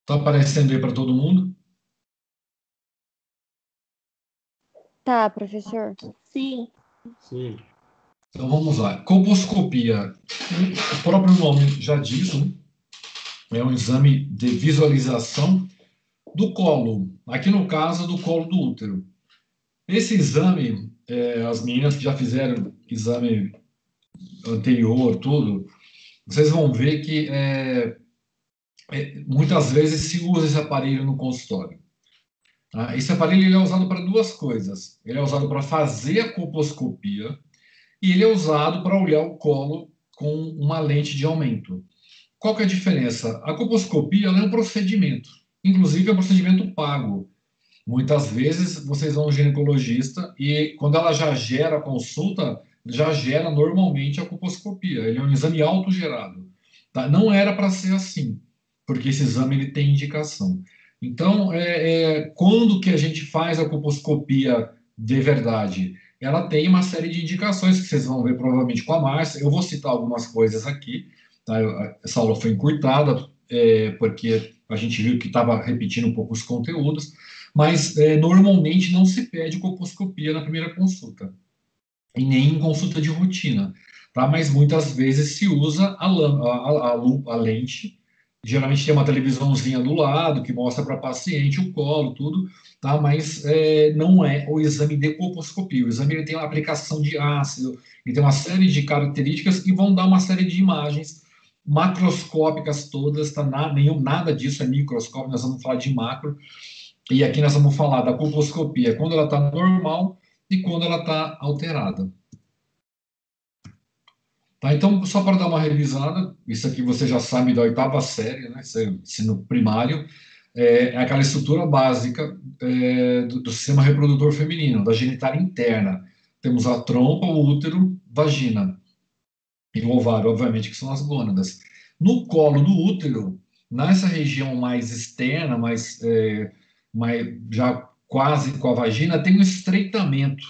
Tá aparecendo aí para todo mundo? Tá, professor. Sim. Sim. Então vamos lá. Colposcopia. O próprio nome já diz, né? É um exame de visualização do colo. Aqui no caso, do colo do útero. Esse exame, as meninas que já fizeram exame anterior, tudo, vocês vão ver que muitas vezes se usa esse aparelho no consultório. Tá? Esse aparelho ele é usado para duas coisas. Ele é usado para fazer a colposcopia e ele é usado para olhar o colo com uma lente de aumento. Qual que é a diferença? A colposcopia ela é um procedimento, inclusive é um procedimento pago. Muitas vezes vocês vão ao ginecologista e quando ela já gera a consulta, já gera normalmente a colposcopia. Ele é um exame autogerado. Tá? Não era para ser assim, porque esse exame ele tem indicação. Então, quando que a gente faz a colposcopia de verdade? Ela tem uma série de indicações que vocês vão ver provavelmente com a Márcia. Eu vou citar algumas coisas aqui. Tá? Essa aula foi encurtada, porque a gente viu que estava repetindo um pouco os conteúdos, mas normalmente não se pede colposcopia na primeira consulta, e nem em consulta de rotina, tá? Mas muitas vezes se usa a lente, geralmente tem uma televisãozinha do lado que mostra para paciente o colo, tudo, tá? Mas não é o exame de colposcopia. O exame ele tem uma aplicação de ácido, ele tem uma série de características e vão dar uma série de imagens macroscópicas todas, tá? Nada disso é microscópico, nós vamos falar de macro, e aqui nós vamos falar da colposcopia quando ela está normal e quando ela está alterada. Tá, então, só para dar uma revisada, isso aqui você já sabe da oitava série, né? Ensino primário, é aquela estrutura básica do sistema reprodutor feminino, da genitália interna. Temos a trompa, o útero, vagina e o ovário, obviamente, que são as gônadas. No colo do útero, nessa região mais externa, mais já quase com a vagina, tem um estreitamento.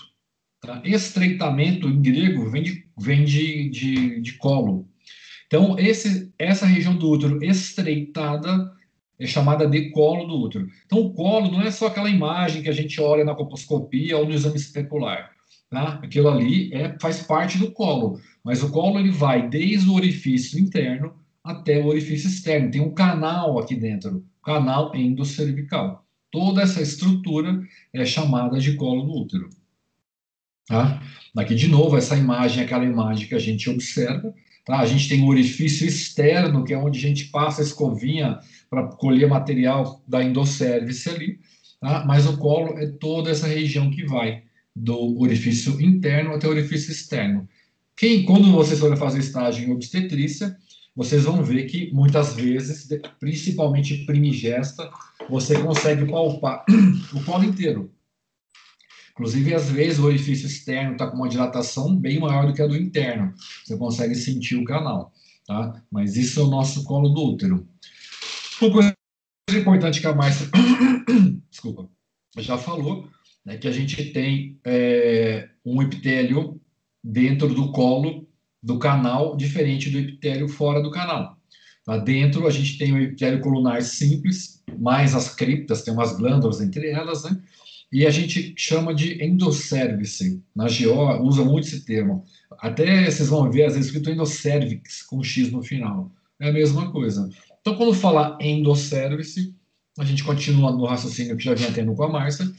Tá? Estreitamento, em grego, vem de colo. Então, essa região do útero estreitada é chamada de colo do útero. Então, o colo não é só aquela imagem que a gente olha na colposcopia ou no exame especular. Tá? Aquilo ali faz parte do colo, mas o colo ele vai desde o orifício interno até o orifício externo. Tem um canal aqui dentro, canal endocervical. Toda essa estrutura é chamada de colo do útero. Tá? Aqui, de novo, essa imagem é aquela imagem que a gente observa. Tá? A gente tem o orifício externo, que é onde a gente passa a escovinha para colher material da endocérvice ali. Tá? Mas o colo é toda essa região que vai do orifício interno até o orifício externo. Quando vocês forem fazer estágio em obstetrícia, vocês vão ver que muitas vezes, principalmente primigesta, você consegue palpar o colo inteiro. Inclusive, às vezes, o orifício externo está com uma dilatação bem maior do que a do interno. Você consegue sentir o canal, tá? Mas isso é o nosso colo do útero. Uma coisa importante que a Márcia desculpa, já falou, né, que a gente tem um epitélio dentro do colo do canal, diferente do epitélio fora do canal. Lá dentro, a gente tem o epitélio colunar simples, mais as criptas, tem umas glândulas entre elas, né? E a gente chama de endocérvice. Na GO usa muito esse termo. Até vocês vão ver, às vezes, escrito endocérvix, com X no final. É a mesma coisa. Então, quando fala endocérvice, a gente continua no raciocínio que já vinha tendo com a Márcia,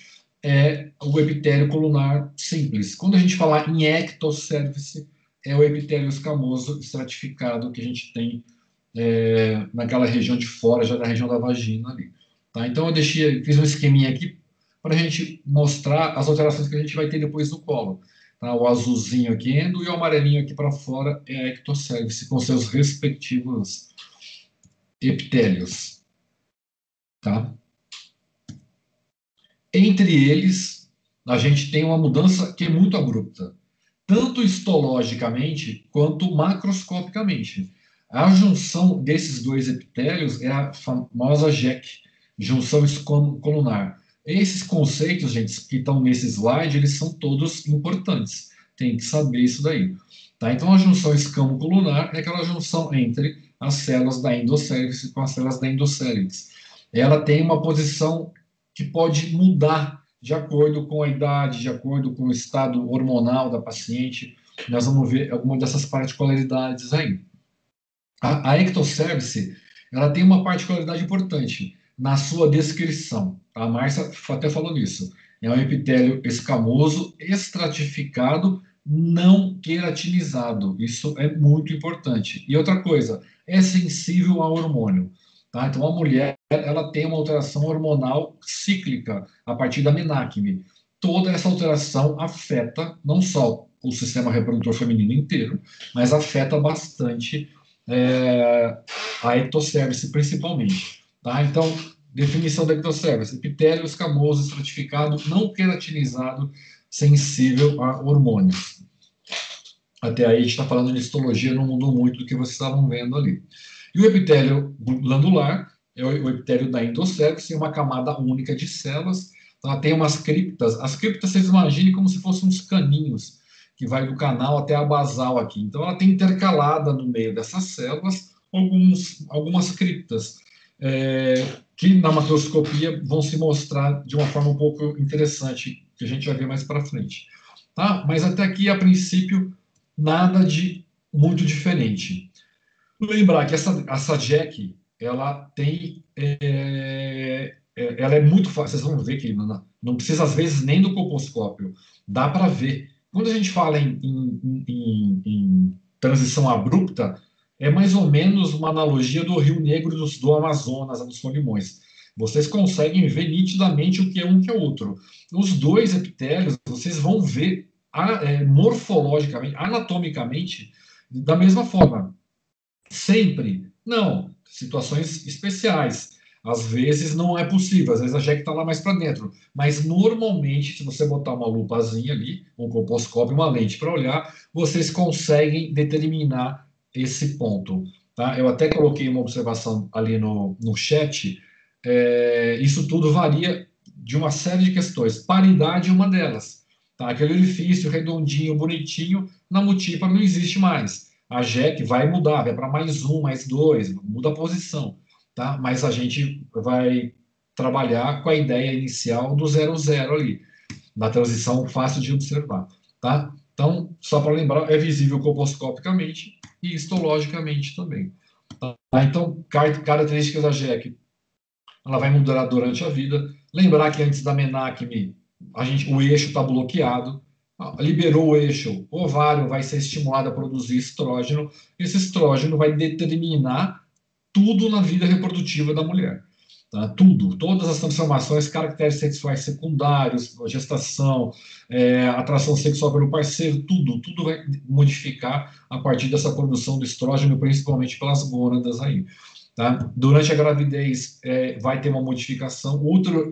é o epitélio colunar simples. Quando a gente falar em ectocérvice, é o epitélio escamoso estratificado que a gente tem naquela região de fora, já da região da vagina ali. Tá? Então, fiz um esqueminha aqui para a gente mostrar as alterações que a gente vai ter depois no colo. Tá? O azulzinho aqui endo e o amarelinho aqui para fora é a ectocérvice, com seus respectivos epitélios. Tá? Entre eles, a gente tem uma mudança que é muito abrupta, tanto histologicamente quanto macroscopicamente. A junção desses dois epitélios é a famosa JEC, junção escamo-colunar. Esses conceitos, gente, que estão nesse slide, eles são todos importantes. Tem que saber isso daí. Tá? Então, a junção escamo-colunar é aquela junção entre as células da endocérvix com as células da endocérvix. ela tem uma posição que pode mudar de acordo com a idade, de acordo com o estado hormonal da paciente. Nós vamos ver algumas dessas particularidades aí. A ectocervice, ela tem uma particularidade importante na sua descrição. A Márcia até falou nisso. É um epitélio escamoso, estratificado, não queratinizado. Isso é muito importante. E outra coisa, é sensível a hormônio. Tá? Então, a mulher, ela tem uma alteração hormonal cíclica a partir da menacme. Toda essa alteração afeta não só o sistema reprodutor feminino inteiro, mas afeta bastante a ectocervice principalmente. Tá? Então, definição da ectocervice: epitélio escamoso, estratificado, não queratinizado, sensível a hormônios. Até aí a gente está falando de histologia, não mudou muito do que vocês estavam vendo ali. E o epitélio glandular é o epitélio da endocervice, uma camada única de células. Ela tem umas criptas. As criptas, vocês imaginem como se fossem uns caninhos que vai do canal até a basal aqui. Então, ela tem intercalada no meio dessas células algumas criptas, que na macroscopia vão se mostrar de uma forma um pouco interessante, que a gente vai ver mais para frente. Tá? Mas até aqui, a princípio, nada de muito diferente. Lembrar que essa Jack, ela tem, ela é muito fácil. Vocês vão ver que não precisa às vezes nem do colposcópio, dá para ver. Quando a gente fala em transição abrupta, é mais ou menos uma analogia do Rio Negro do Amazonas, dos Solimões. Vocês conseguem ver nitidamente o que é um que é outro. Os dois epitélios, vocês vão ver morfologicamente, anatomicamente, da mesma forma. Sempre? Não. Situações especiais. Às vezes não é possível, às vezes a JEC está lá mais para dentro. Mas normalmente, se você botar uma lupazinha ali, um colposcópio, uma lente para olhar, vocês conseguem determinar esse ponto. Tá? Eu até coloquei uma observação ali no chat. Isso tudo varia de uma série de questões. Paridade é uma delas. Tá? Aquele orifício redondinho, bonitinho, na multípla não existe mais. A JEC vai mudar, vai para mais um, mais dois, muda a posição, tá? Mas a gente vai trabalhar com a ideia inicial do 0,0 ali, da transição fácil de observar, tá? Então, só para lembrar, é visível colposcopicamente e histologicamente também. Tá? Então, características da JEC, ela vai mudar durante a vida. Lembrar que antes da menacme, o eixo está bloqueado, liberou o eixo, o ovário vai ser estimulado a produzir estrógeno. Esse estrógeno vai determinar tudo na vida reprodutiva da mulher. Tá? Tudo, todas as transformações, caracteres sexuais secundários, gestação, atração sexual pelo parceiro, tudo vai modificar a partir dessa produção do estrógeno, principalmente pelas gônadas aí. Tá? Durante a gravidez, vai ter uma modificação. O útero,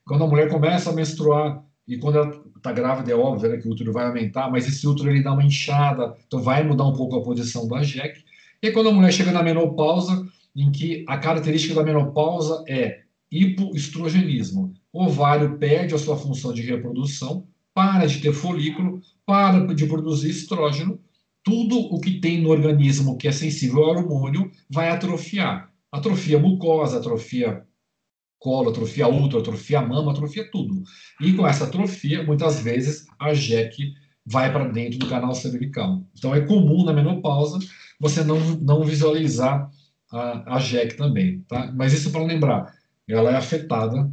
quando a mulher começa a menstruar, e quando ela está grávida, é óbvio, né, que o útero vai aumentar, mas esse útero ele dá uma inchada, então vai mudar um pouco a posição da JEC. E quando a mulher chega na menopausa, em que a característica da menopausa é hipoestrogenismo, o ovário perde a sua função de reprodução, para de ter folículo, para de produzir estrógeno, tudo o que tem no organismo que é sensível ao hormônio vai atrofiar. Atrofia mucosa, atrofia colo, atrofia útero, atrofia mama, atrofia tudo. E com essa atrofia, muitas vezes, a JEC vai para dentro do canal cervical. Então, é comum na menopausa você não visualizar a JEC também. Tá? Mas isso para lembrar, ela é afetada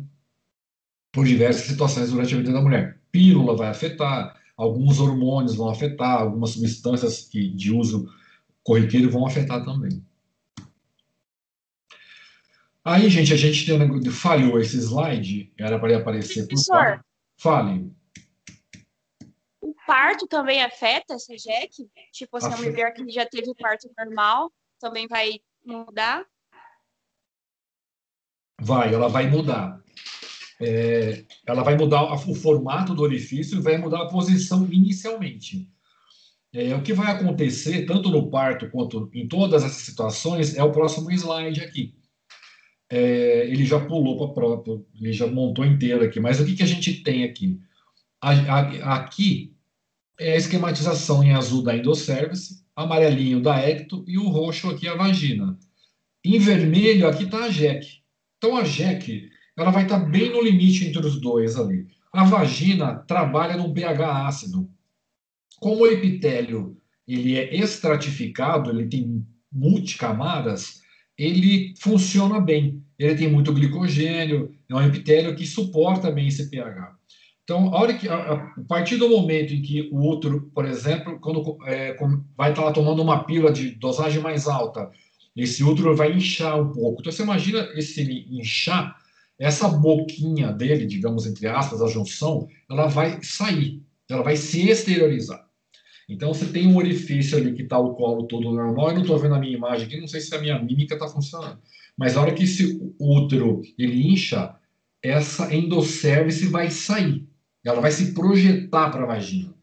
por diversas situações durante a vida da mulher. Pílula vai afetar, alguns hormônios vão afetar, algumas substâncias de uso corriqueiro vão afetar também. Aí, gente, a gente tem um negócio de falhou esse slide, era para ele aparecer por Professor, Fale. o parto também afeta essa JEC? Tipo assim, a mulher que já teve parto normal também vai mudar? Ela vai mudar. Ela vai mudar o formato do orifício e vai mudar a posição inicialmente. O que vai acontecer, tanto no parto quanto em todas essas situações, é o próximo slide aqui. Ele já pulou para a própria, ele já montou inteiro aqui. Mas o que a gente tem aqui? Aqui é a esquematização em azul da endocervice, amarelinho da ecto e o roxo aqui a vagina. Em vermelho, aqui está a JEC. Então, a JEC, ela vai estar bem no limite entre os dois ali. A vagina trabalha num pH ácido. Como o epitélio ele é estratificado, ele tem multicamadas, ele funciona bem. Ele tem muito glicogênio, é um epitélio que suporta bem esse pH. Então, a partir do momento em que o útero, por exemplo, quando vai estar lá tomando uma pílula de dosagem mais alta, esse útero vai inchar um pouco. Então, você imagina esse inchar, essa boquinha dele, digamos, entre aspas, a junção, ela vai sair, ela vai se exteriorizar. Então, você tem um orifício ali que está o colo todo normal. Eu não estou vendo a minha imagem aqui, não sei se a minha mímica está funcionando. Mas na hora que esse útero ele incha, essa endosservice vai sair. Ela vai se projetar para a vagina.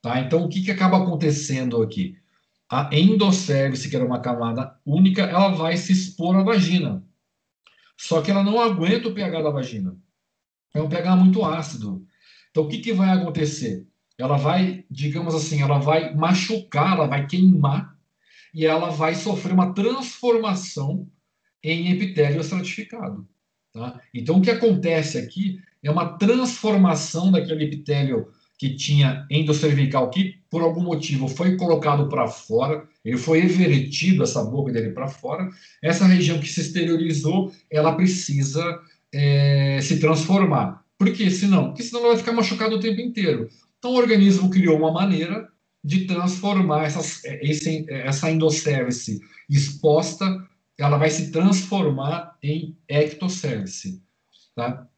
Tá? Então, o que acaba acontecendo aqui? A endosservice, que era uma camada única, ela vai se expor à vagina. Só que ela não aguenta o pH da vagina. É um pH muito ácido. Então, o que vai acontecer? Ela vai, digamos assim, ela vai machucar, ela vai queimar e ela vai sofrer uma transformação em epitélio estratificado. Tá? Então, o que acontece aqui é uma transformação daquele epitélio que tinha endocervical, que por algum motivo foi colocado para fora, ele foi evertido, essa boca dele para fora. Essa região que se exteriorizou, ela precisa se transformar. Por que senão? Porque senão ela vai ficar machucada o tempo inteiro. Então, o organismo criou uma maneira de transformar essa endosservice exposta, ela vai se transformar em ectosservice. Tá?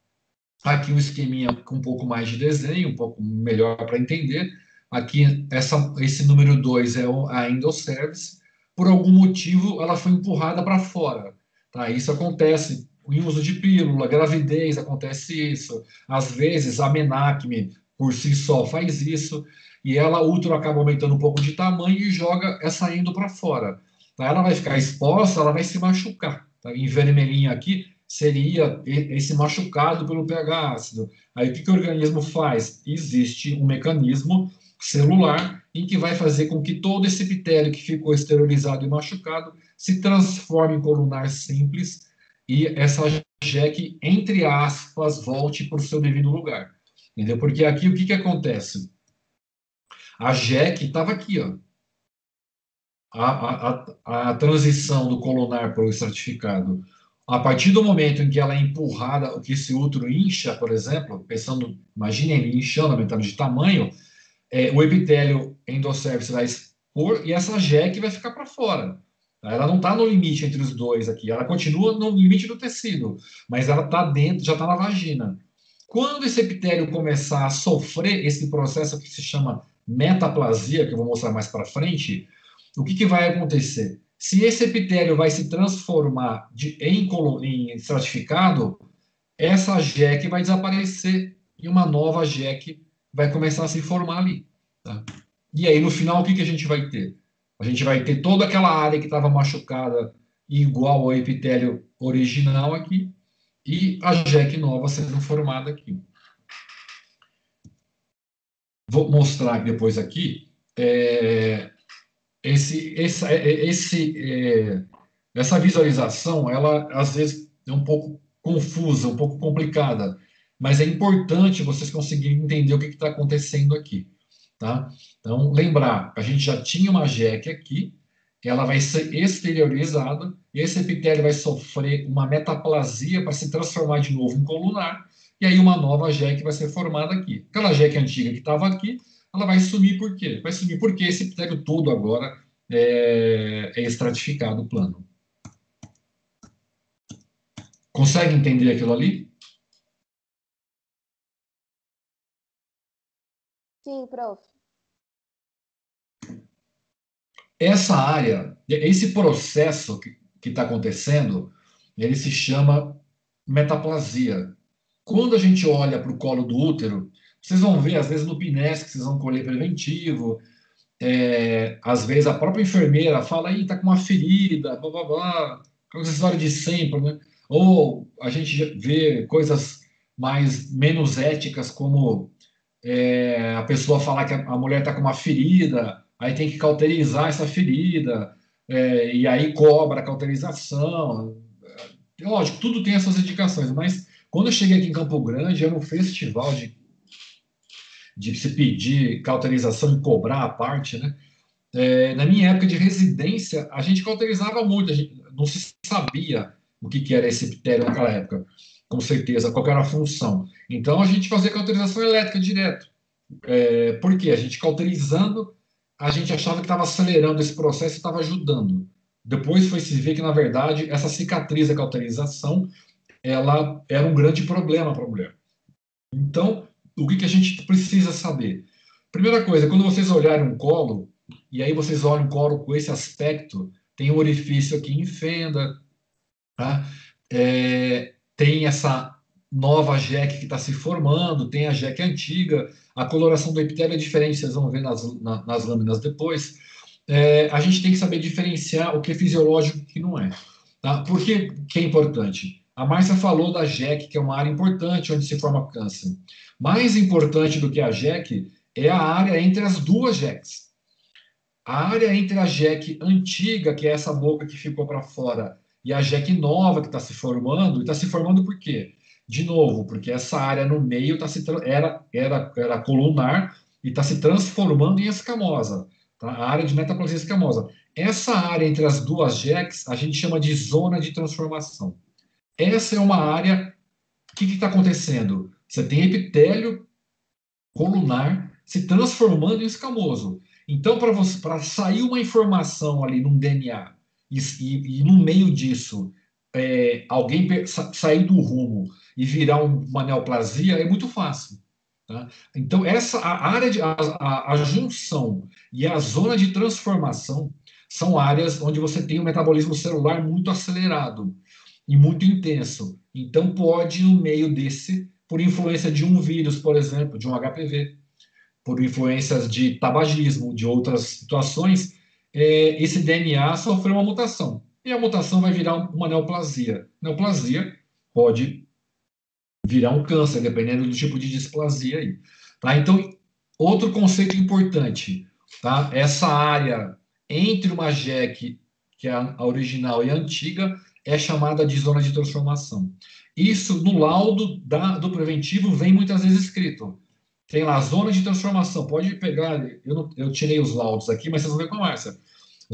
Aqui um esqueminha com um pouco mais de desenho, um pouco melhor para entender. Aqui, esse número 2 é a endosservice. Por algum motivo, ela foi empurrada para fora. Tá? Isso acontece em uso de pílula, gravidez, acontece isso. Às vezes, a menacme, por si só, faz isso. E ela, o útero acaba aumentando um pouco de tamanho e joga essa endo para fora. Tá? Ela vai ficar exposta, ela vai se machucar. Tá? Em vermelhinho aqui, seria esse machucado pelo pH ácido. Aí o que o organismo faz? Existe um mecanismo celular em que vai fazer com que todo esse epitélio que ficou esterilizado e machucado se transforme em colunar simples e essa JEC, entre aspas, volte para o seu devido lugar. Entendeu? Porque aqui o que acontece? A JEC estava aqui, ó. A transição do colunar para o estratificado, a partir do momento em que ela é empurrada, que esse útero incha, por exemplo, pensando, imagine ele inchando, aumentando de tamanho, o epitélio endosservice vai expor e essa JEC vai ficar para fora. Ela não está no limite entre os dois aqui, ela continua no limite do tecido, mas ela está dentro, já está na vagina. Quando esse epitélio começar a sofrer esse processo que se chama metaplasia, que eu vou mostrar mais para frente, o que vai acontecer? Se esse epitélio vai se transformar em estratificado, essa JEC vai desaparecer e uma nova JEC vai começar a se formar ali. Tá? E aí, no final, o que a gente vai ter? A gente vai ter toda aquela área que estava machucada igual ao epitélio original aqui e a JEC nova sendo formada aqui. Vou mostrar depois aqui. Essa visualização, ela às vezes é um pouco confusa, um pouco complicada, mas é importante vocês conseguirem entender o que está acontecendo aqui, tá? Então, lembrar, a gente já tinha uma JEC aqui, ela vai ser exteriorizada, e esse epitélio vai sofrer uma metaplasia para se transformar de novo em colunar, e aí uma nova JEC vai ser formada aqui. Aquela JEC antiga que estava aqui, ela vai sumir por quê? Vai sumir porque esse epitélio todo agora é estratificado plano. Consegue entender aquilo ali? Sim, prof. Essa área, esse processo que está acontecendo, ele se chama metaplasia. Quando a gente olha para o colo do útero, vocês vão ver, às vezes, no PNES, que vocês vão colher preventivo, às vezes a própria enfermeira fala, aí tá com uma ferida, blá, blá, blá, aquela história de sempre, né? Ou a gente vê coisas menos éticas, como a pessoa falar que a mulher está com uma ferida, aí tem que cauterizar essa ferida, e aí cobra a cauterização. Lógico, tudo tem as suas indicações, mas quando eu cheguei aqui em Campo Grande, era um festival de se pedir cauterização e cobrar a parte, né? Na minha época de residência, a gente cauterizava muito, a gente não se sabia o que era esse epitélio naquela época, com certeza, qual era a função. Então, a gente fazia cauterização elétrica direto. Por quê? A gente cauterizando, a gente achava que estava acelerando esse processo e estava ajudando. Depois foi se ver que, na verdade, essa cicatriz da cauterização, ela era um grande problema para a mulher. Então, o que a gente precisa saber? Primeira coisa, quando vocês olharem um colo, e aí vocês olham um colo com esse aspecto, tem um orifício aqui em fenda, tá? Tem essa nova jeque que está se formando, tem a jeque antiga, a coloração do epitélio é diferente, vocês vão ver nas lâminas depois. A gente tem que saber diferenciar o que é fisiológico e o que não é. Tá? Por que é importante? A Márcia falou da jeque, que é uma área importante onde se forma câncer. Mais importante do que a jeque é a área entre as duas jeques. A área entre a jeque antiga, que é essa boca que ficou para fora, e a jeque nova que está se formando por quê? De novo, porque essa área no meio era colunar e está se transformando em escamosa, tá? A área de metaplasia escamosa. Essa área entre as duas jeques a gente chama de zona de transformação. Essa é uma área. O que está acontecendo? Você tem epitélio colunar se transformando em escamoso. Então, para sair uma informação ali num DNA e no meio disso alguém sair do rumo e virar uma neoplasia, é muito fácil. Tá? Então, a área a junção e a zona de transformação são áreas onde você tem um metabolismo celular muito acelerado e muito intenso. Então, pode, no meio desse, por influência de um vírus, por exemplo, de um HPV, por influências de tabagismo, de outras situações, esse DNA sofreu uma mutação. E a mutação vai virar uma neoplasia. Neoplasia pode virar um câncer, dependendo do tipo de displasia aí. Tá? Então, outro conceito importante, tá? Essa área entre uma JEC, que é a original e a antiga, é chamada de zona de transformação. Isso, no laudo do preventivo, vem muitas vezes escrito. Tem lá, zona de transformação. Pode pegar, eu tirei os laudos aqui, mas vocês vão ver com a Márcia.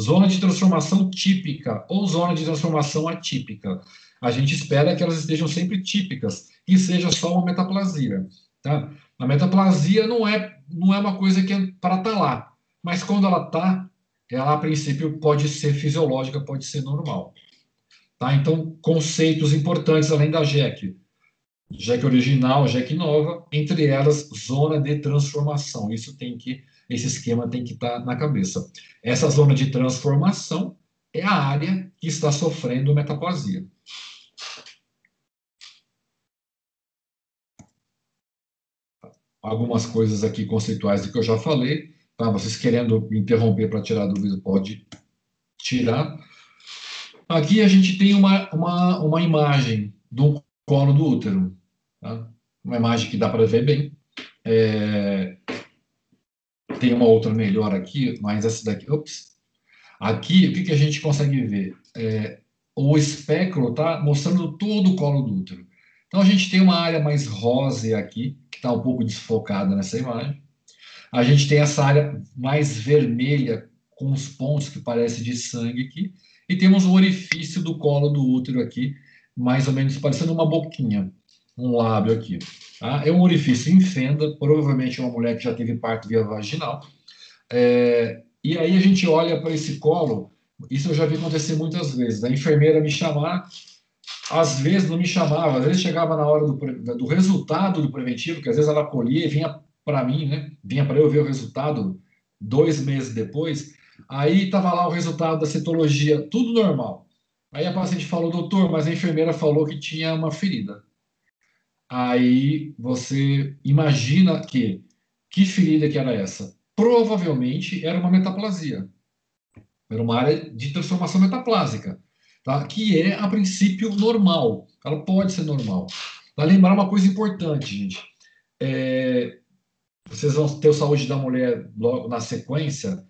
Zona de transformação típica ou zona de transformação atípica. A gente espera que elas estejam sempre típicas e seja só uma metaplasia. Tá? A metaplasia não é uma coisa que é para estar lá, mas quando ela a princípio pode ser fisiológica, pode ser normal. Tá? Então, conceitos importantes além da JEC. JEC original, JEC nova, entre elas, zona de transformação. Esse esquema tem que estar na cabeça. Essa zona de transformação é a área que está sofrendo metaplasia. Algumas coisas aqui conceituais do que eu já falei. Tá? Vocês querendo me interromper para tirar dúvida, pode tirar. Aqui a gente tem uma imagem do colo do útero. Tá? Uma imagem que dá para ver bem. Tem uma outra melhor aqui, mas essa daqui... Ops. Aqui, o que a gente consegue ver? O espéculo está mostrando todo o colo do útero. Então, a gente tem uma área mais rósea aqui, que está um pouco desfocada nessa imagem. A gente tem essa área mais vermelha, com os pontos que parecem de sangue aqui. E temos o orifício do colo do útero aqui, mais ou menos parecendo uma boquinha, um lábio aqui. Tá? É um orifício em fenda, provavelmente uma mulher que já teve parto via vaginal. E aí a gente olha para esse colo, isso eu já vi acontecer muitas vezes. A enfermeira me chamar, às vezes não me chamava, às vezes chegava na hora do resultado do preventivo, que às vezes ela colhia e vinha para mim, né? Vinha para eu ver o resultado 2 meses depois. Aí estava lá o resultado da citologia, tudo normal. Aí a paciente falou, doutor, mas a enfermeira falou que tinha uma ferida. Aí você imagina que ferida que era essa? Provavelmente era uma metaplasia. Era uma área de transformação metaplásica, tá? Que é, a princípio, normal. Ela pode ser normal. Para lembrar uma coisa importante, gente. Vocês vão ter o Saúde da Mulher logo na sequência.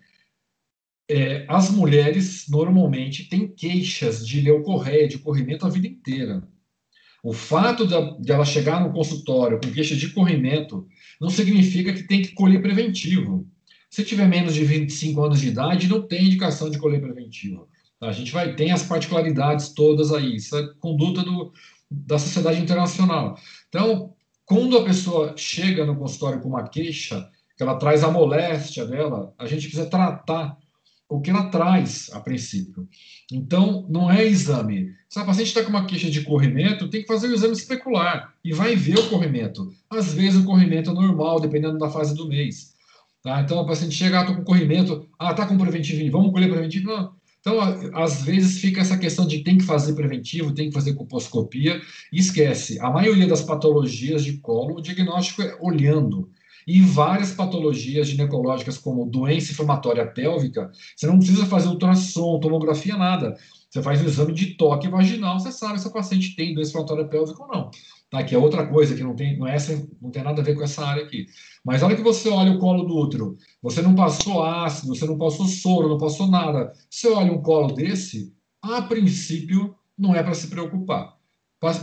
As mulheres normalmente têm queixas de leucorreia, de corrimento a vida inteira. O fato de ela chegar no consultório com queixa de corrimento não significa que tem que colher preventivo. Se tiver menos de 25 anos de idade, não tem indicação de colher preventivo. Tá? A gente tem as particularidades todas aí. Isso é conduta da sociedade internacional. Então, quando a pessoa chega no consultório com uma queixa, que ela traz a moléstia dela, a gente precisa tratar o que ela traz a princípio. Então, não é exame. Se a paciente está com uma queixa de corrimento, tem que fazer o exame especular e vai ver o corrimento. Às vezes o corrimento é normal, dependendo da fase do mês. Tá? Então, a paciente chega, estou com corrimento, está com preventivo, vamos colher preventivo? Não. Então, às vezes fica essa questão de tem que fazer preventivo, tem que fazer colposcopia, e esquece. A maioria das patologias de colo, o diagnóstico é olhando. E várias patologias ginecológicas, como doença inflamatória pélvica, você não precisa fazer ultrassom, tomografia, nada. Você faz um exame de toque vaginal, você sabe se a paciente tem doença inflamatória pélvica ou não. Tá? Que é outra coisa que não tem nada a ver com essa área aqui. Mas a hora que você olha o colo do útero, você não passou ácido, você não passou soro, não passou nada. Você olha um colo desse, a princípio, não é para se preocupar.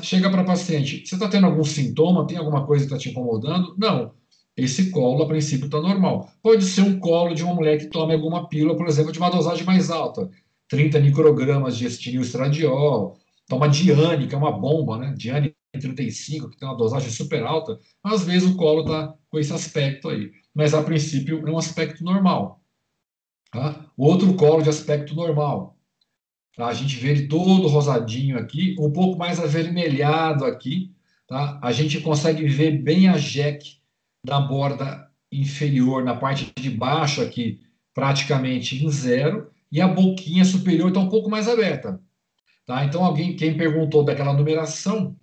Chega para a paciente, você está tendo algum sintoma? Tem alguma coisa que está te incomodando? Não. Esse colo, a princípio, está normal. Pode ser um colo de uma mulher que tome alguma pílula, por exemplo, de uma dosagem mais alta, 30 microgramas de estinil estradiol, toma Diane, que é uma bomba, né? Diane 35, que tem uma dosagem super alta. Às vezes o colo está com esse aspecto aí. Mas, a princípio, é um aspecto normal. Tá? Outro colo de aspecto normal. Tá? A gente vê ele todo rosadinho aqui, um pouco mais avermelhado aqui. Tá? A gente consegue ver bem a jeque da borda inferior, na parte de baixo aqui, praticamente em zero, e a boquinha superior está um pouco mais aberta. Tá? Então, quem perguntou daquela numeração,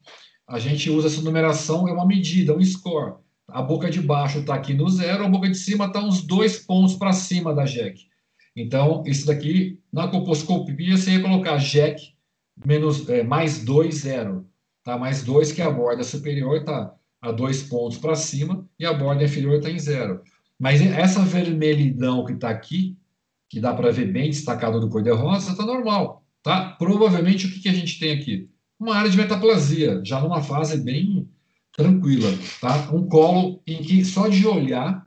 a gente usa essa numeração, é uma medida, um score. A boca de baixo está aqui no zero, a boca de cima está uns 2 pontos para cima da JEC. Então, isso daqui, na colposcopia, você ia colocar JEC mais 2, 0. Tá? Mais 2, que a borda superior está a 2 pontos para cima e a borda inferior está em zero. Mas essa vermelhidão que está aqui, que dá para ver bem destacado do cor-de-rosa, está normal. Tá? Provavelmente, o que a gente tem aqui? Uma área de metaplasia, já numa fase bem tranquila. Tá? Um colo em que, só de olhar,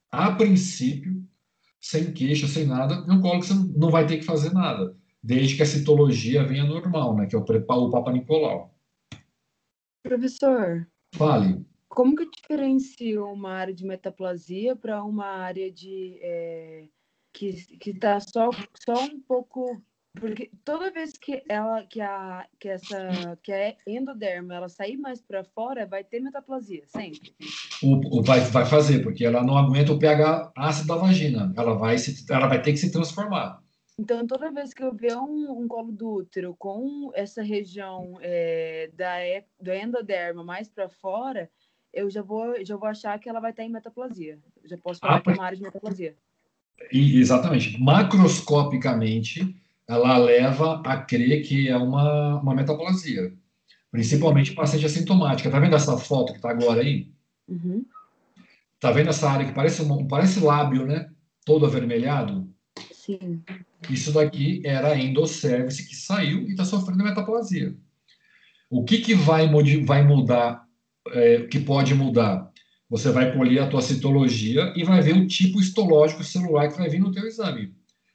a princípio, sem queixa, sem nada, é um colo que você não vai ter que fazer nada, desde que a citologia venha normal, né? Que é o Papa Nicolau. Professor, Fale. como que diferencia uma área de metaplasia para uma área que está só um pouco... Porque toda vez que é endoderma, ela sair mais para fora, vai ter metaplasia, sempre. Vai fazer, porque ela não aguenta o pH ácido da vagina. Ela vai ter que se transformar. Então, toda vez que eu ver um colo do útero com essa região do endoderma mais para fora, eu já vou achar que ela vai estar em metaplasia. Eu já posso falar que é uma área de metaplasia. Exatamente. Macroscopicamente, ela leva a crer que é uma metaplasia. Principalmente paciente assintomática. Tá vendo essa foto que está agora aí? Uhum. Tá vendo essa área que parece lábio, né? Todo avermelhado? Sim. Isso daqui era a endocervice que saiu e está sofrendo metaplasia. O que vai mudar, que pode mudar? Você vai colher a tua citologia e vai ver o tipo histológico celular que vai vir no teu exame.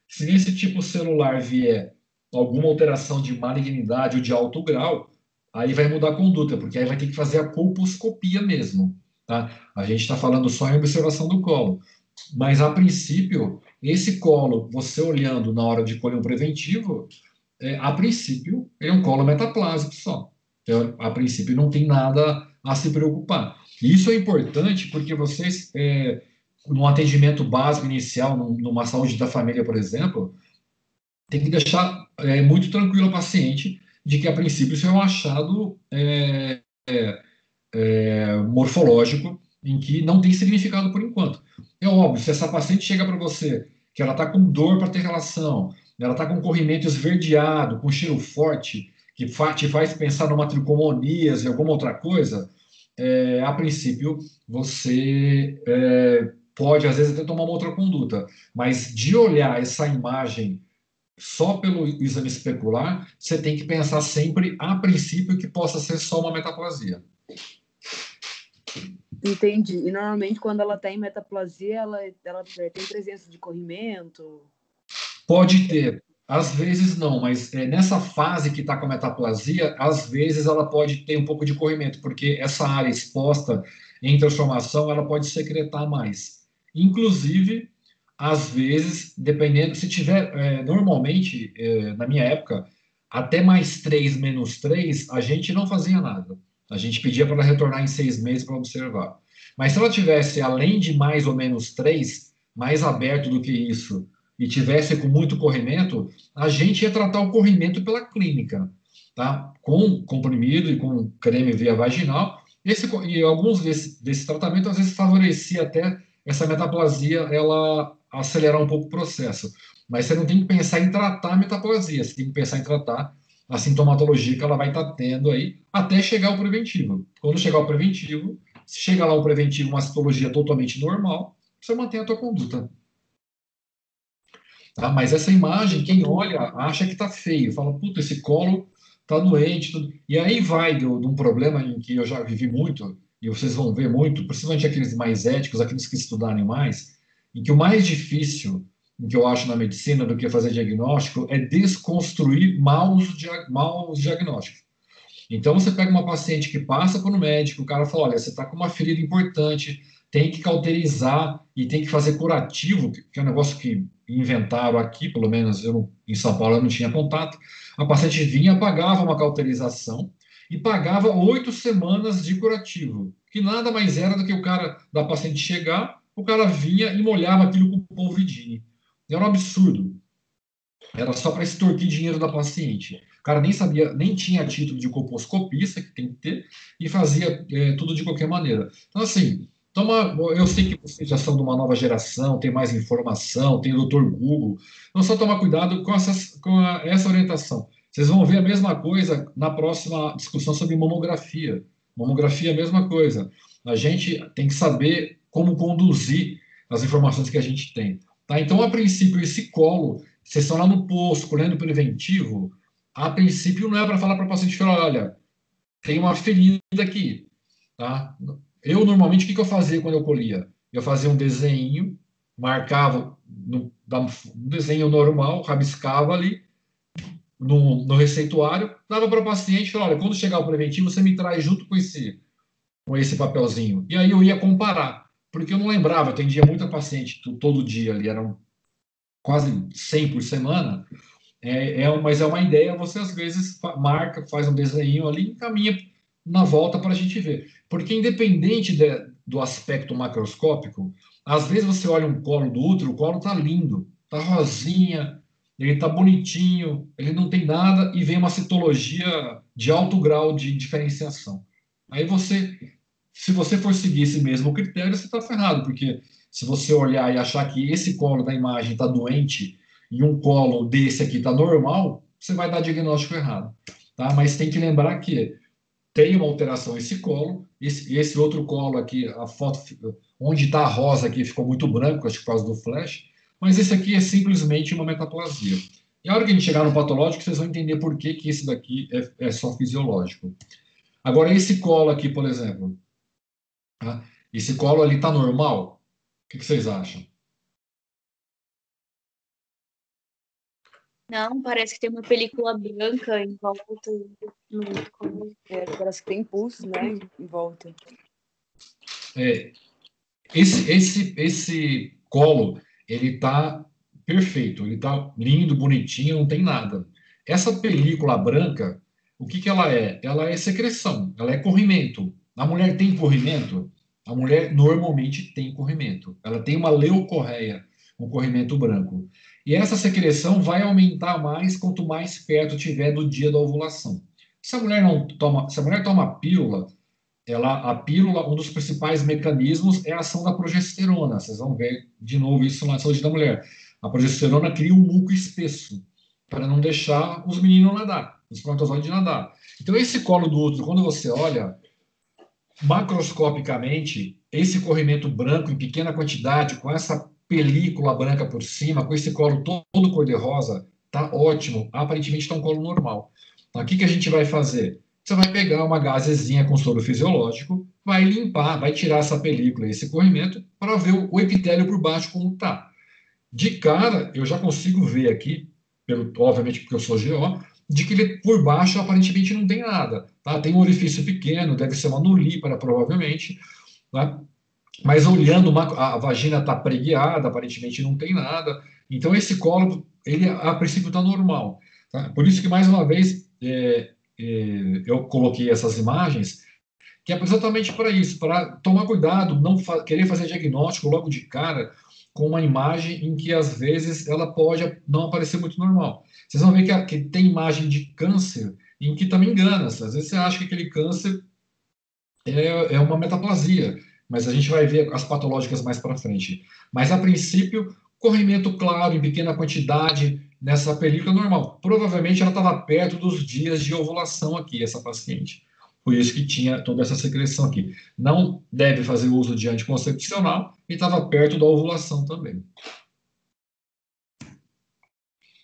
Se nesse tipo celular vier alguma alteração de malignidade ou de alto grau, aí vai mudar a conduta, porque aí vai ter que fazer a colposcopia mesmo. Tá? A gente está falando só em observação do colo. Mas, a princípio, esse colo, você olhando na hora de colher um preventivo, a princípio, é um colo metaplásico só. Então, a princípio, não tem nada a se preocupar. E isso é importante porque vocês, no atendimento básico inicial, numa saúde da família, por exemplo, tem que deixar muito tranquilo o paciente de que, a princípio, isso é um achado morfológico em que não tem significado por enquanto. É óbvio, se essa paciente chega para você que ela está com dor para ter relação, ela está com corrimento esverdeado, com cheiro forte, que te faz pensar numa tricomoníase, alguma outra coisa, a princípio você pode, às vezes, até tomar uma outra conduta. Mas de olhar essa imagem só pelo exame especular, você tem que pensar sempre, a princípio, que possa ser só uma metaplasia. Entendi. E normalmente quando ela tem metaplasia, ela tem presença de corrimento? Pode ter, às vezes não, mas nessa fase que está com a metaplasia, às vezes ela pode ter um pouco de corrimento, porque essa área exposta em transformação, ela pode secretar mais. Inclusive, às vezes, dependendo, se tiver, normalmente, na minha época, até +3, -3, a gente não fazia nada. A gente pedia para ela retornar em 6 meses para observar. Mas se ela tivesse além de mais ou menos 3, mais aberto do que isso, e tivesse com muito corrimento, a gente ia tratar o corrimento pela clínica, tá? Com comprimido e com creme via vaginal. E alguns desse tratamento, às vezes, favorecia até essa metaplasia, ela acelerar um pouco o processo. Mas você não tem que pensar em tratar a metaplasia, você tem que pensar em tratar a sintomatologia que ela vai estar tendo aí, até chegar ao preventivo. Quando chegar ao preventivo, se chegar lá o preventivo, uma citologia totalmente normal, você mantém a tua conduta. Tá? Mas essa imagem, quem olha, acha que está feio, fala, puta, esse colo está doente. Tudo. E aí vai de um problema em que eu já vivi muito, e vocês vão ver muito, principalmente aqueles mais éticos, aqueles que estudarem mais, em que o mais difícil, em que eu acho na medicina, do que fazer diagnóstico, é desconstruir maus diagnósticos. Então, você pega uma paciente que passa por um médico, o cara fala, olha, você está com uma ferida importante, tem que cauterizar e tem que fazer curativo, que é um negócio que inventaram aqui, pelo menos em São Paulo eu não tinha contato. A paciente vinha, pagava uma cauterização e pagava 8 semanas de curativo, que nada mais era do que o cara, da paciente chegar, o cara vinha e molhava aquilo com polvidine. Era um absurdo. Era só para extorquir dinheiro da paciente. O cara nem sabia, nem tinha título de colposcopista, que tem que ter, e fazia tudo de qualquer maneira. Então, assim, eu sei que vocês já são de uma nova geração, tem mais informação, tem o Dr. Google. Então, só tomar cuidado com essa orientação. Vocês vão ver a mesma coisa na próxima discussão sobre mamografia. Mamografia é a mesma coisa. A gente tem que saber como conduzir as informações que a gente tem. Tá? Então, a princípio, esse colo, vocês estão lá no posto, colhendo preventivo, a princípio não é para falar para o paciente, olha, tem uma ferida aqui, tá? Eu, normalmente, o que eu fazia quando eu colhia? Eu fazia um desenho, marcava um desenho normal, rabiscava ali no receituário, dava para o paciente e falava, olha, quando chegar o preventivo, você me traz junto com esse papelzinho. E aí eu ia comparar, porque eu não lembrava, eu atendia muita paciente todo dia ali, eram quase 100 por semana, mas é uma ideia, você às vezes marca, faz um desenho ali e encaminha na volta para a gente ver. Porque independente do aspecto macroscópico, às vezes você olha um colo do útero, o colo está lindo, está rosinha, ele está bonitinho, ele não tem nada e vem uma citologia de alto grau de diferenciação. Aí se você for seguir esse mesmo critério, você está ferrado, porque se você olhar e achar que esse colo da imagem está doente e um colo desse aqui está normal, você vai dar diagnóstico errado. Tá? Mas tem que lembrar que tem uma alteração esse colo, esse outro colo aqui, a foto onde está a rosa aqui ficou muito branco, acho que por causa do flash, mas esse aqui é simplesmente uma metaplasia. E a hora que a gente chegar no patológico, vocês vão entender por que esse daqui é só fisiológico. Agora, esse colo aqui, por exemplo, tá? Esse colo ali está normal? O que vocês acham? Não, parece que tem uma película branca em volta no colo. Parece que tem pulso, né, em volta. Esse colo, ele tá perfeito, ele tá lindo, bonitinho, não tem nada. Essa película branca, o que ela é? Ela é secreção, ela é corrimento. A mulher tem corrimento? A mulher normalmente tem corrimento. Ela tem uma leucorreia, um corrimento branco. E essa secreção vai aumentar mais quanto mais perto tiver do dia da ovulação. Se a mulher toma pílula, a pílula, um dos principais mecanismos é a ação da progesterona. Vocês vão ver de novo isso na saúde da mulher. A progesterona cria um muco espesso para não deixar os meninos nadar, os espermatozoides nadar. Então, esse colo do útero, quando você olha, macroscopicamente, esse corrimento branco em pequena quantidade, com essa película branca por cima, com esse colo todo cor-de-rosa, tá ótimo. Aparentemente está um colo normal. Então, o que que a gente vai fazer? Você vai pegar uma gazezinha com soro fisiológico, vai limpar, vai tirar essa película, esse corrimento, para ver o epitélio por baixo como está. De cara, eu já consigo ver aqui, obviamente porque eu sou GO, de que ele por baixo aparentemente não tem nada. Tá? Tem um orifício pequeno, deve ser uma nulípara, provavelmente. Tá? Mas olhando, a vagina está pregueada, aparentemente não tem nada. Então, esse colo, ele a princípio está normal. Tá? Por isso que, mais uma vez, eu coloquei essas imagens, que é exatamente para isso, para tomar cuidado, não querer fazer diagnóstico logo de cara com uma imagem em que, às vezes, ela pode não aparecer muito normal. Vocês vão ver que tem imagem de câncer em que também engana. Às vezes você acha que aquele câncer é uma metaplasia, mas a gente vai ver as patológicas mais para frente. Mas, a princípio, corrimento claro, em pequena quantidade, nessa película normal. Provavelmente ela estava perto dos dias de ovulação aqui, essa paciente. Por isso que tinha toda essa secreção aqui. Não deve fazer uso de anticoncepcional e estava perto da ovulação também.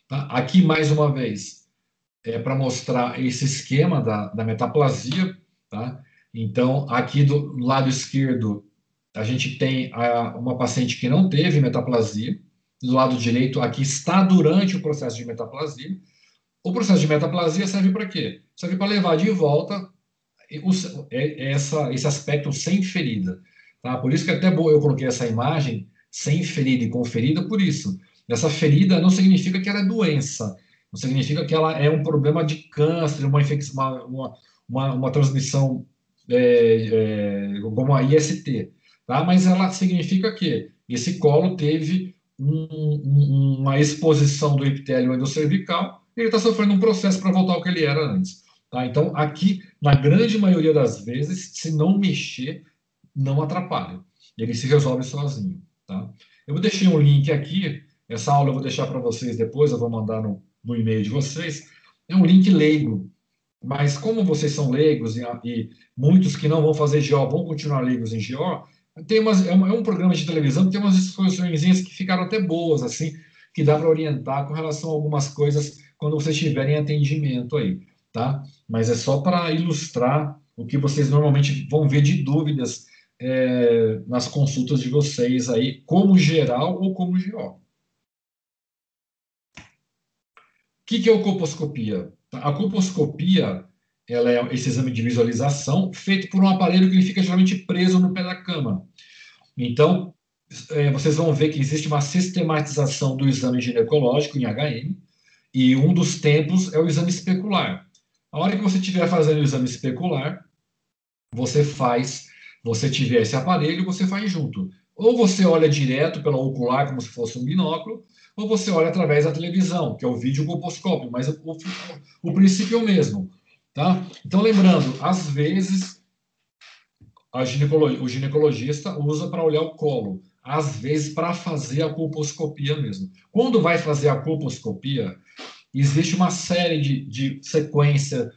Tá? Aqui, mais uma vez, para mostrar esse esquema da metaplasia. Tá? Então, aqui do lado esquerdo, a gente tem uma paciente que não teve metaplasia. Do lado direito, aqui está durante o processo de metaplasia. O processo de metaplasia serve para quê? Serve para levar de volta esse aspecto sem ferida. Tá? Por isso que é até bom eu coloquei essa imagem sem ferida e com ferida, por isso. Essa ferida não significa que ela é doença, não significa que ela é um problema de câncer, uma infecção, uma transmissão como a IST. Tá? Mas ela significa que esse colo teve uma exposição do epitélio endocervical e ele está sofrendo um processo para voltar ao que ele era antes. Tá? Então, aqui, na grande maioria das vezes, se não mexer, não atrapalha. Ele se resolve sozinho. Tá? Eu deixei um link aqui, essa aula eu vou deixar para vocês depois, eu vou mandar no e-mail de vocês. É um link leigo, mas como vocês são leigos e muitos que não vão fazer GO vão continuar leigos em GO, é um programa de televisão que tem umas discussões que ficaram até boas, assim, que dá para orientar com relação a algumas coisas quando vocês tiverem atendimento aí. Tá? Mas é só para ilustrar o que vocês normalmente vão ver de dúvidas nas consultas de vocês aí, como geral ou como GO. O que é a colposcopia? A colposcopia ela é esse exame de visualização feito por um aparelho que ele fica geralmente preso no pé da cama. Então, vocês vão ver que existe uma sistematização do exame ginecológico em HM, e um dos tempos é o exame especular. A hora que você estiver fazendo o exame especular, você tiver esse aparelho, você faz junto. Ou você olha direto pela ocular, como se fosse um binóculo, ou você olha através da televisão, que é o vídeo colposcópio, mas o princípio é o mesmo. Tá? Então, lembrando, às vezes, o ginecologista usa para olhar o colo, às vezes para fazer a colposcopia mesmo. Quando vai fazer a colposcopia, existe uma série de sequência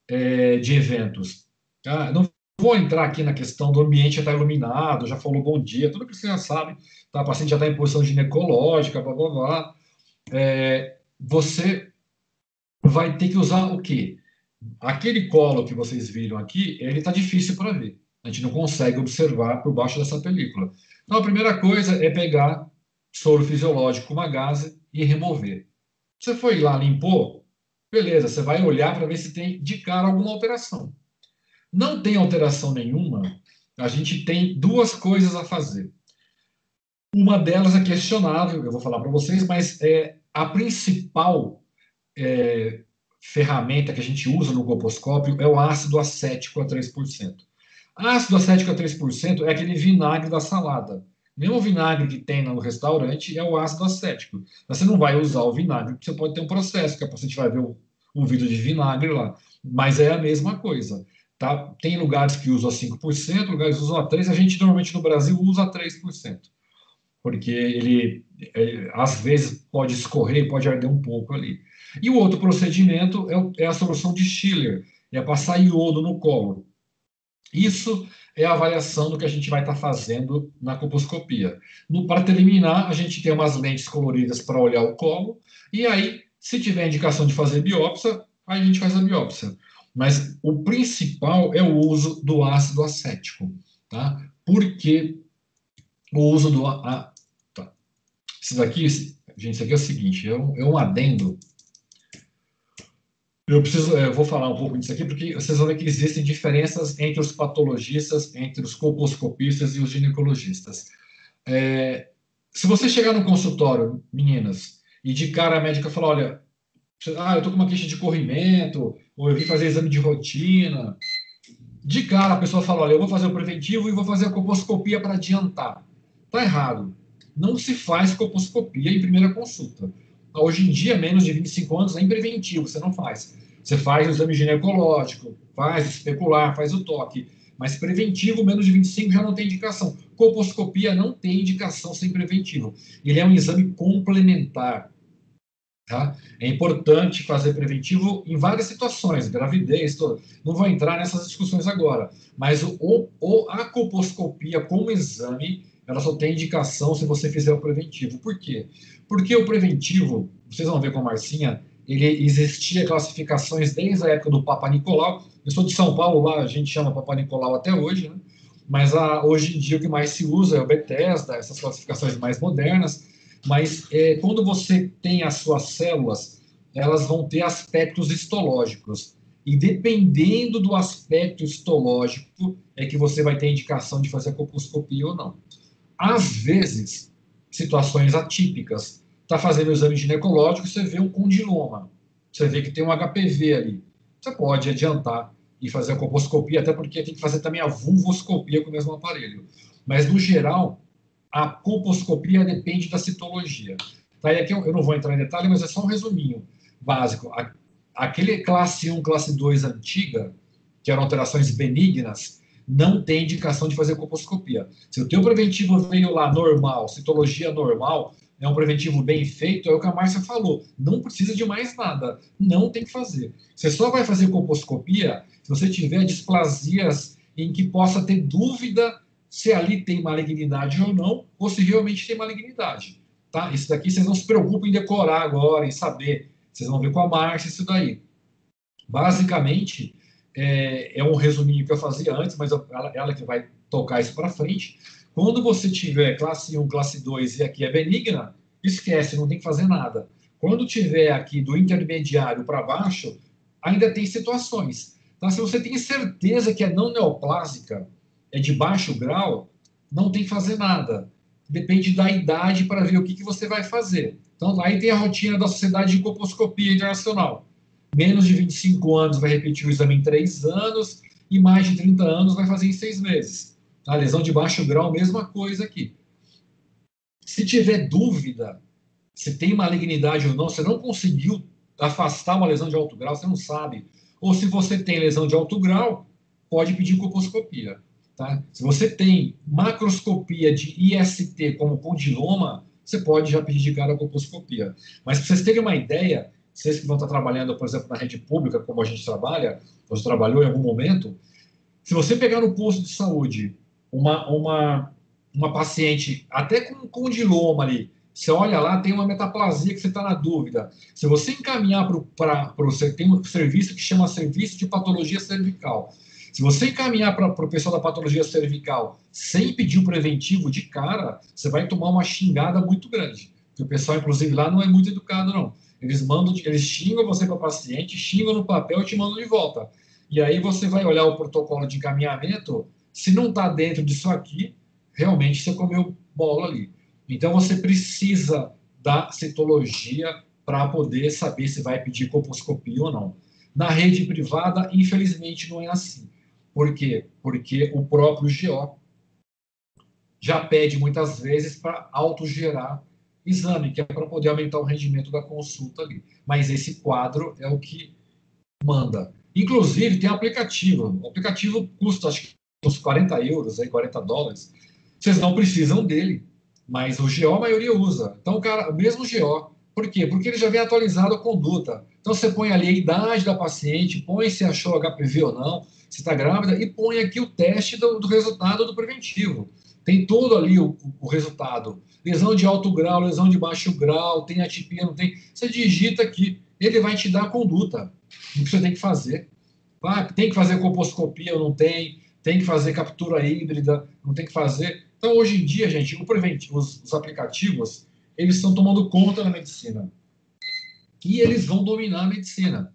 de eventos. Tá? Não vou entrar aqui na questão do ambiente estar iluminado, já falou bom dia, tudo que você já sabe, tá? A paciente já está em posição ginecológica, blá, blá, blá. Você vai ter que usar o quê? Aquele colo que vocês viram aqui, ele está difícil para ver. A gente não consegue observar por baixo dessa película. Então, a primeira coisa é pegar soro fisiológico com uma gaze e remover. Você foi lá, limpou? Beleza, você vai olhar para ver se tem de cara alguma alteração. Não tem alteração nenhuma, a gente tem duas coisas a fazer. Uma delas é questionável, eu vou falar para vocês, mas a principal ferramenta que a gente usa no colposcópio é o ácido acético a 3%. Ácido acético a 3% é aquele vinagre da salada. Mesmo vinagre que tem no restaurante é o ácido acético. Você não vai usar o vinagre, porque você pode ter um processo, que a paciente vai ver um vidro de vinagre lá. Mas é a mesma coisa. Tá? Tem lugares que usam a 5%, lugares que usam a 3%. A gente normalmente no Brasil usa a 3%. Porque ele, às vezes, pode escorrer, pode arder um pouco ali. E o outro procedimento é a solução de Schiller. É passar iodo no colo. Isso é a avaliação do que a gente vai estar fazendo na colposcopia. Para terminar, a gente tem umas lentes coloridas para olhar o colo, e aí, se tiver indicação de fazer biópsia, aí a gente faz a biópsia. Mas o principal é o uso do ácido acético, tá? Porque o uso do... tá. Isso daqui, gente, isso aqui é o seguinte, é um adendo. Eu vou falar um pouco disso aqui, porque vocês vão ver que existem diferenças entre os patologistas, entre os colposcopistas e os ginecologistas. Se você chegar no consultório, meninas, e de cara a médica falar, olha, eu tô com uma queixa de corrimento, ou eu vim fazer exame de rotina, de cara a pessoa fala, olha, eu vou fazer o preventivo e vou fazer a colposcopia para adiantar. Tá errado. Não se faz colposcopia em primeira consulta. Hoje em dia, menos de 25 anos, nem preventivo você não faz. Você faz o exame ginecológico, faz o especular, faz o toque. Mas preventivo, menos de 25 já não tem indicação. Colposcopia não tem indicação sem preventivo. Ele é um exame complementar. Tá? É importante fazer preventivo em várias situações, gravidez, toda. Não vou entrar nessas discussões agora, mas a colposcopia como exame, ela só tem indicação se você fizer o preventivo. Por quê? Porque o preventivo, vocês vão ver com a Marcinha, ele existia classificações desde a época do Papa Nicolau. Eu sou de São Paulo, lá a gente chama Papa Nicolau até hoje, né? Mas hoje em dia o que mais se usa é o Bethesda, essas classificações mais modernas. Mas quando você tem as suas células, elas vão ter aspectos histológicos. E dependendo do aspecto histológico, é que você vai ter indicação de fazer a colposcopia ou não. Às vezes, situações atípicas. Está fazendo o exame ginecológico, você vê um condiloma. Você vê que tem um HPV ali. Você pode adiantar e fazer a colposcopia, até porque tem que fazer também a vulvoscopia com o mesmo aparelho. Mas, no geral, a colposcopia depende da citologia. Tá? E aqui eu não vou entrar em detalhe, mas é só um resuminho básico. Aquele classe 1, classe 2 antiga, que eram alterações benignas, não tem indicação de fazer colposcopia. Se o teu preventivo veio lá normal, citologia normal, é um preventivo bem feito, é o que a Márcia falou. Não precisa de mais nada. Não tem que fazer. Você só vai fazer colposcopia se você tiver displasias em que possa ter dúvida se ali tem malignidade ou não, ou se realmente tem malignidade. Tá? Isso daqui vocês não se preocupem em decorar agora, em saber. Vocês vão ver com a Márcia isso daí. Basicamente, é um resuminho que eu fazia antes, mas ela que vai tocar isso para frente. Quando você tiver classe 1, classe 2 e aqui é benigna, esquece, não tem que fazer nada. Quando tiver aqui do intermediário para baixo, ainda tem situações. Então, se você tem certeza que é não neoplásica, é de baixo grau, não tem que fazer nada. Depende da idade para ver o que você vai fazer. Então, aí tem a rotina da Sociedade de Colposcopia Internacional. Menos de 25 anos vai repetir o exame em 3 anos e mais de 30 anos vai fazer em 6 meses. A lesão de baixo grau, mesma coisa aqui. Se tiver dúvida se tem malignidade ou não, você não conseguiu afastar uma lesão de alto grau, você não sabe. Ou se você tem lesão de alto grau, pode pedir colposcopia. Tá? Se você tem macroscopia de IST como condiloma, você pode já pedir de cara a colposcopia. Mas para vocês terem uma ideia, vocês que vão estar trabalhando, por exemplo, na rede pública, como a gente trabalha, ou trabalhou em algum momento, se você pegar no posto de saúde uma paciente, até com condiloma ali, você olha lá, tem uma metaplasia que você está na dúvida. Se você encaminhar para tem um serviço que chama Serviço de Patologia Cervical. Se você encaminhar para o pessoal da patologia cervical sem pedir o preventivo de cara, você vai tomar uma xingada muito grande. Porque o pessoal, inclusive, lá não é muito educado, não. Eles xingam você para o paciente, xingam no papel e te mandam de volta. E aí você vai olhar o protocolo de encaminhamento, se não está dentro disso aqui, realmente você comeu bola ali. Então você precisa da citologia para poder saber se vai pedir colposcopia ou não. Na rede privada, infelizmente, não é assim. Por quê? Porque o próprio GO já pede muitas vezes para autogerar exame, que é para poder aumentar o rendimento da consulta ali. Mas esse quadro é o que manda. Inclusive, tem aplicativo. O aplicativo custa, acho que, uns 40 euros, aí, 40 dólares. Vocês não precisam dele, mas o GO a maioria usa. Então, o mesmo GO Por quê? Porque ele já vem atualizado a conduta. Então, você põe ali a idade da paciente, põe se achou HPV ou não, se está grávida, e põe aqui o teste do resultado do preventivo. Tem todo ali o resultado. Lesão de alto grau, lesão de baixo grau, tem atipia, não tem. Você digita aqui, ele vai te dar a conduta. O que você tem que fazer. Tem que fazer colposcopia ou não tem? Tem que fazer captura híbrida, não tem que fazer. Então, hoje em dia, gente, os aplicativos, eles estão tomando conta da medicina. E eles vão dominar a medicina.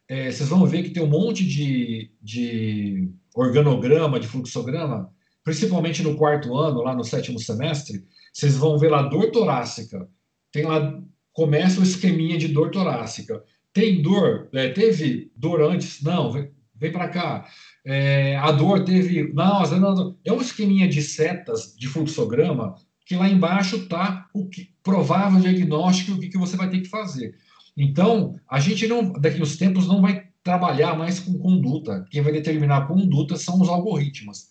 Vocês vão ver que tem um monte de organograma, de fluxograma, principalmente no quarto ano, lá no 7º semestre, vocês vão ver lá dor torácica. Tem lá, começa o esqueminha de dor torácica. Tem dor, teve dor antes? Não, vem para cá. A dor teve. Não, é um esqueminha de setas de fluxograma que lá embaixo está o provável diagnóstico e o que você vai ter que fazer. Então, a gente não, daqui uns tempos não vai trabalhar mais com conduta. Quem vai determinar a conduta são os algoritmos.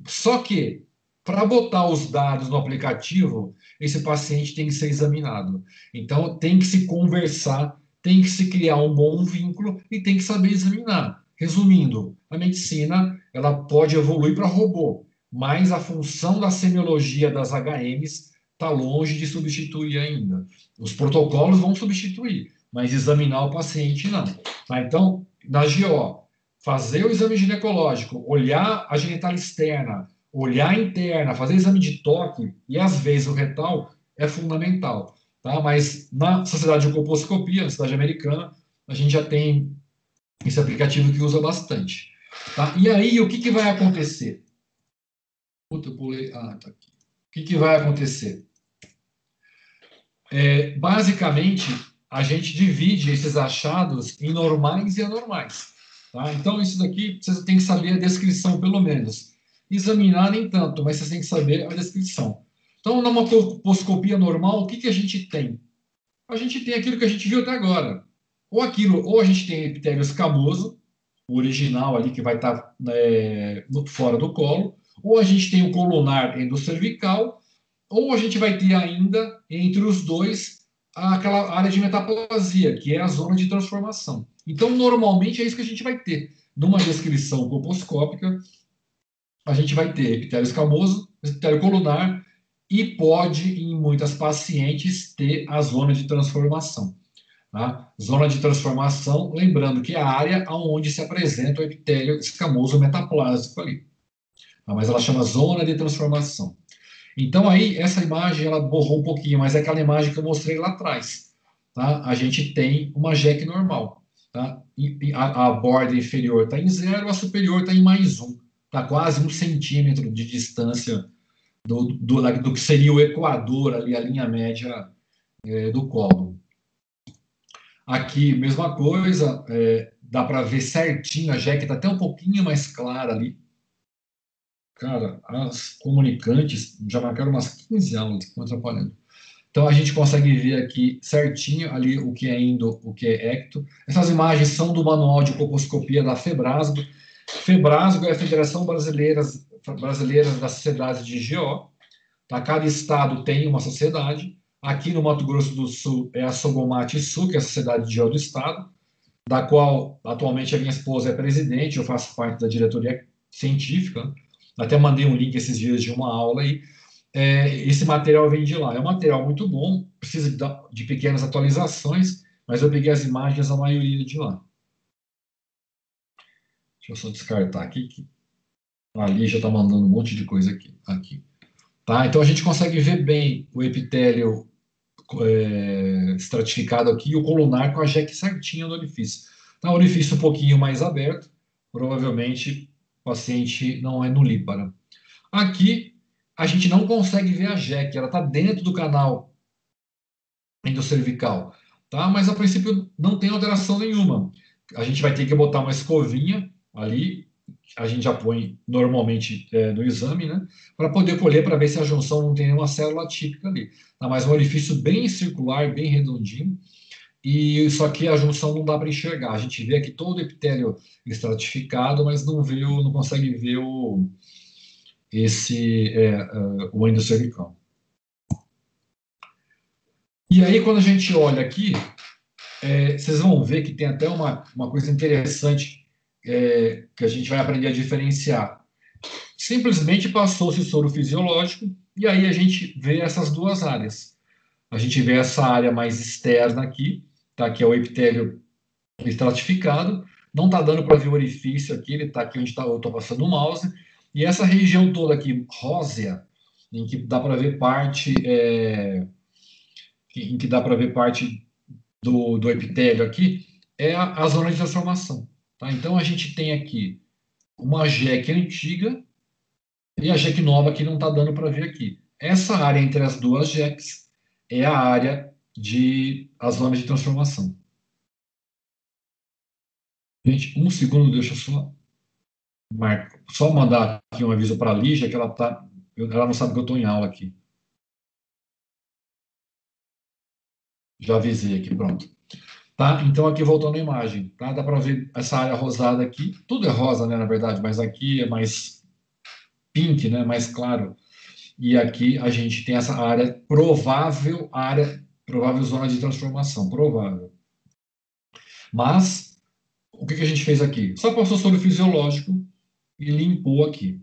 Só que, para botar os dados no aplicativo, esse paciente tem que ser examinado. Então, tem que se conversar, tem que se criar um bom vínculo e tem que saber examinar. Resumindo, a medicina ela pode evoluir para robô, mas a função da semiologia das HMs está longe de substituir ainda. Os protocolos vão substituir, mas examinar o paciente não. Então, na GO, fazer o exame ginecológico, olhar a genital externa, olhar a interna, fazer exame de toque e, às vezes, o retal é fundamental. Tá? Mas na Sociedade de Colposcopia, na cidade americana, a gente já tem esse aplicativo que usa bastante. Tá? E aí, o que vai acontecer? Puta, eu pulei. Tá aqui. O que vai acontecer? Basicamente, a gente divide esses achados em normais e anormais. Tá? Então, isso daqui, você tem que saber a descrição, pelo menos. Examinar, nem tanto, mas você tem que saber a descrição. Então, numa colposcopia normal, o que a gente tem? A gente tem aquilo que a gente viu até agora. Ou a gente tem epitélio escamoso, o original ali que vai estar fora do colo, ou a gente tem o colunar endocervical, ou a gente vai ter ainda, entre os dois, aquela área de metaplasia, que é a zona de transformação. Então, normalmente, é isso que a gente vai ter. Numa descrição colposcópica, a gente vai ter epitélio escamoso, epitélio colunar, e pode, em muitas pacientes, ter a zona de transformação. Tá? Zona de transformação, lembrando que é a área onde se apresenta o epitélio escamoso metaplásico ali. Tá? Mas ela chama zona de transformação. Então, aí, essa imagem, ela borrou um pouquinho, mas é aquela imagem que eu mostrei lá atrás. Tá? A gente tem uma JEC normal. Tá? E a borda inferior está em 0, a superior está em +1. Está quase 1 centímetro de distância do que seria o equador, ali, a linha média do colo. Aqui, mesma coisa, dá para ver certinho, a JEC está até um pouquinho mais clara ali. Cara, as comunicantes já marcaram umas 15 aulas que estão atrapalhando. Então, a gente consegue ver aqui certinho ali o que é endo, o que é ecto. Essas imagens são do manual de colposcopia da FEBRASGO. FEBRASGO é a Federação Brasileira das Sociedades de GO. Tá? Cada estado tem uma sociedade. Aqui no Mato Grosso do Sul é a Sogomate Sul, que é a Sociedade de GO do Estado, da qual atualmente a minha esposa é presidente, eu faço parte da diretoria científica. Até mandei um link esses dias de uma aula aí. Esse material vem de lá. É um material muito bom, precisa de pequenas atualizações, mas eu peguei as imagens, a maioria de lá. Deixa eu só descartar aqui, que ali já está mandando um monte de coisa aqui. Tá? Então a gente consegue ver bem o epitélio estratificado aqui e o colunar com a JEC certinha no orifício. Tá? O orifício um pouquinho mais aberto, provavelmente o paciente não é nulípara. Aqui a gente não consegue ver a JEC, ela está dentro do canal endocervical, tá? Mas a princípio não tem alteração nenhuma. A gente vai ter que botar uma escovinha ali, a gente já põe normalmente no exame, né? Para poder colher, para ver se a junção não tem nenhuma célula típica ali. Tá? Mas um orifício bem circular, bem redondinho, e só que a junção não dá para enxergar. A gente vê aqui todo o epitélio estratificado, mas não consegue ver o endocervical. E aí, quando a gente olha aqui, vocês vão ver que tem até uma coisa interessante que a gente vai aprender a diferenciar. Simplesmente passou-se o soro fisiológico e aí a gente vê essas duas áreas. A gente vê essa área mais externa aqui, tá? Que é o epitélio estratificado. Não está dando para ver o orifício aqui, ele está aqui onde eu estou passando o mouse. E essa região toda aqui, rósea, em que dá para ver parte, do epitélio aqui, é a zona de transformação. Tá? Então a gente tem aqui uma JEC antiga e a JEC nova que não está dando para ver aqui. Essa área entre as duas JECs é a área a zona de transformação. Gente, um segundo, deixa eu só mandar aqui um aviso para a Lígia que ela não sabe que eu estou em aula aqui. Já avisei aqui, pronto. Tá? Então, aqui voltando à imagem, tá? Dá para ver essa área rosada aqui. Tudo é rosa, né, na verdade, mas aqui é mais pink, né, mais claro. E aqui a gente tem essa provável zona de transformação, provável. Mas, o que a gente fez aqui? Só passou soro fisiológico e limpou aqui.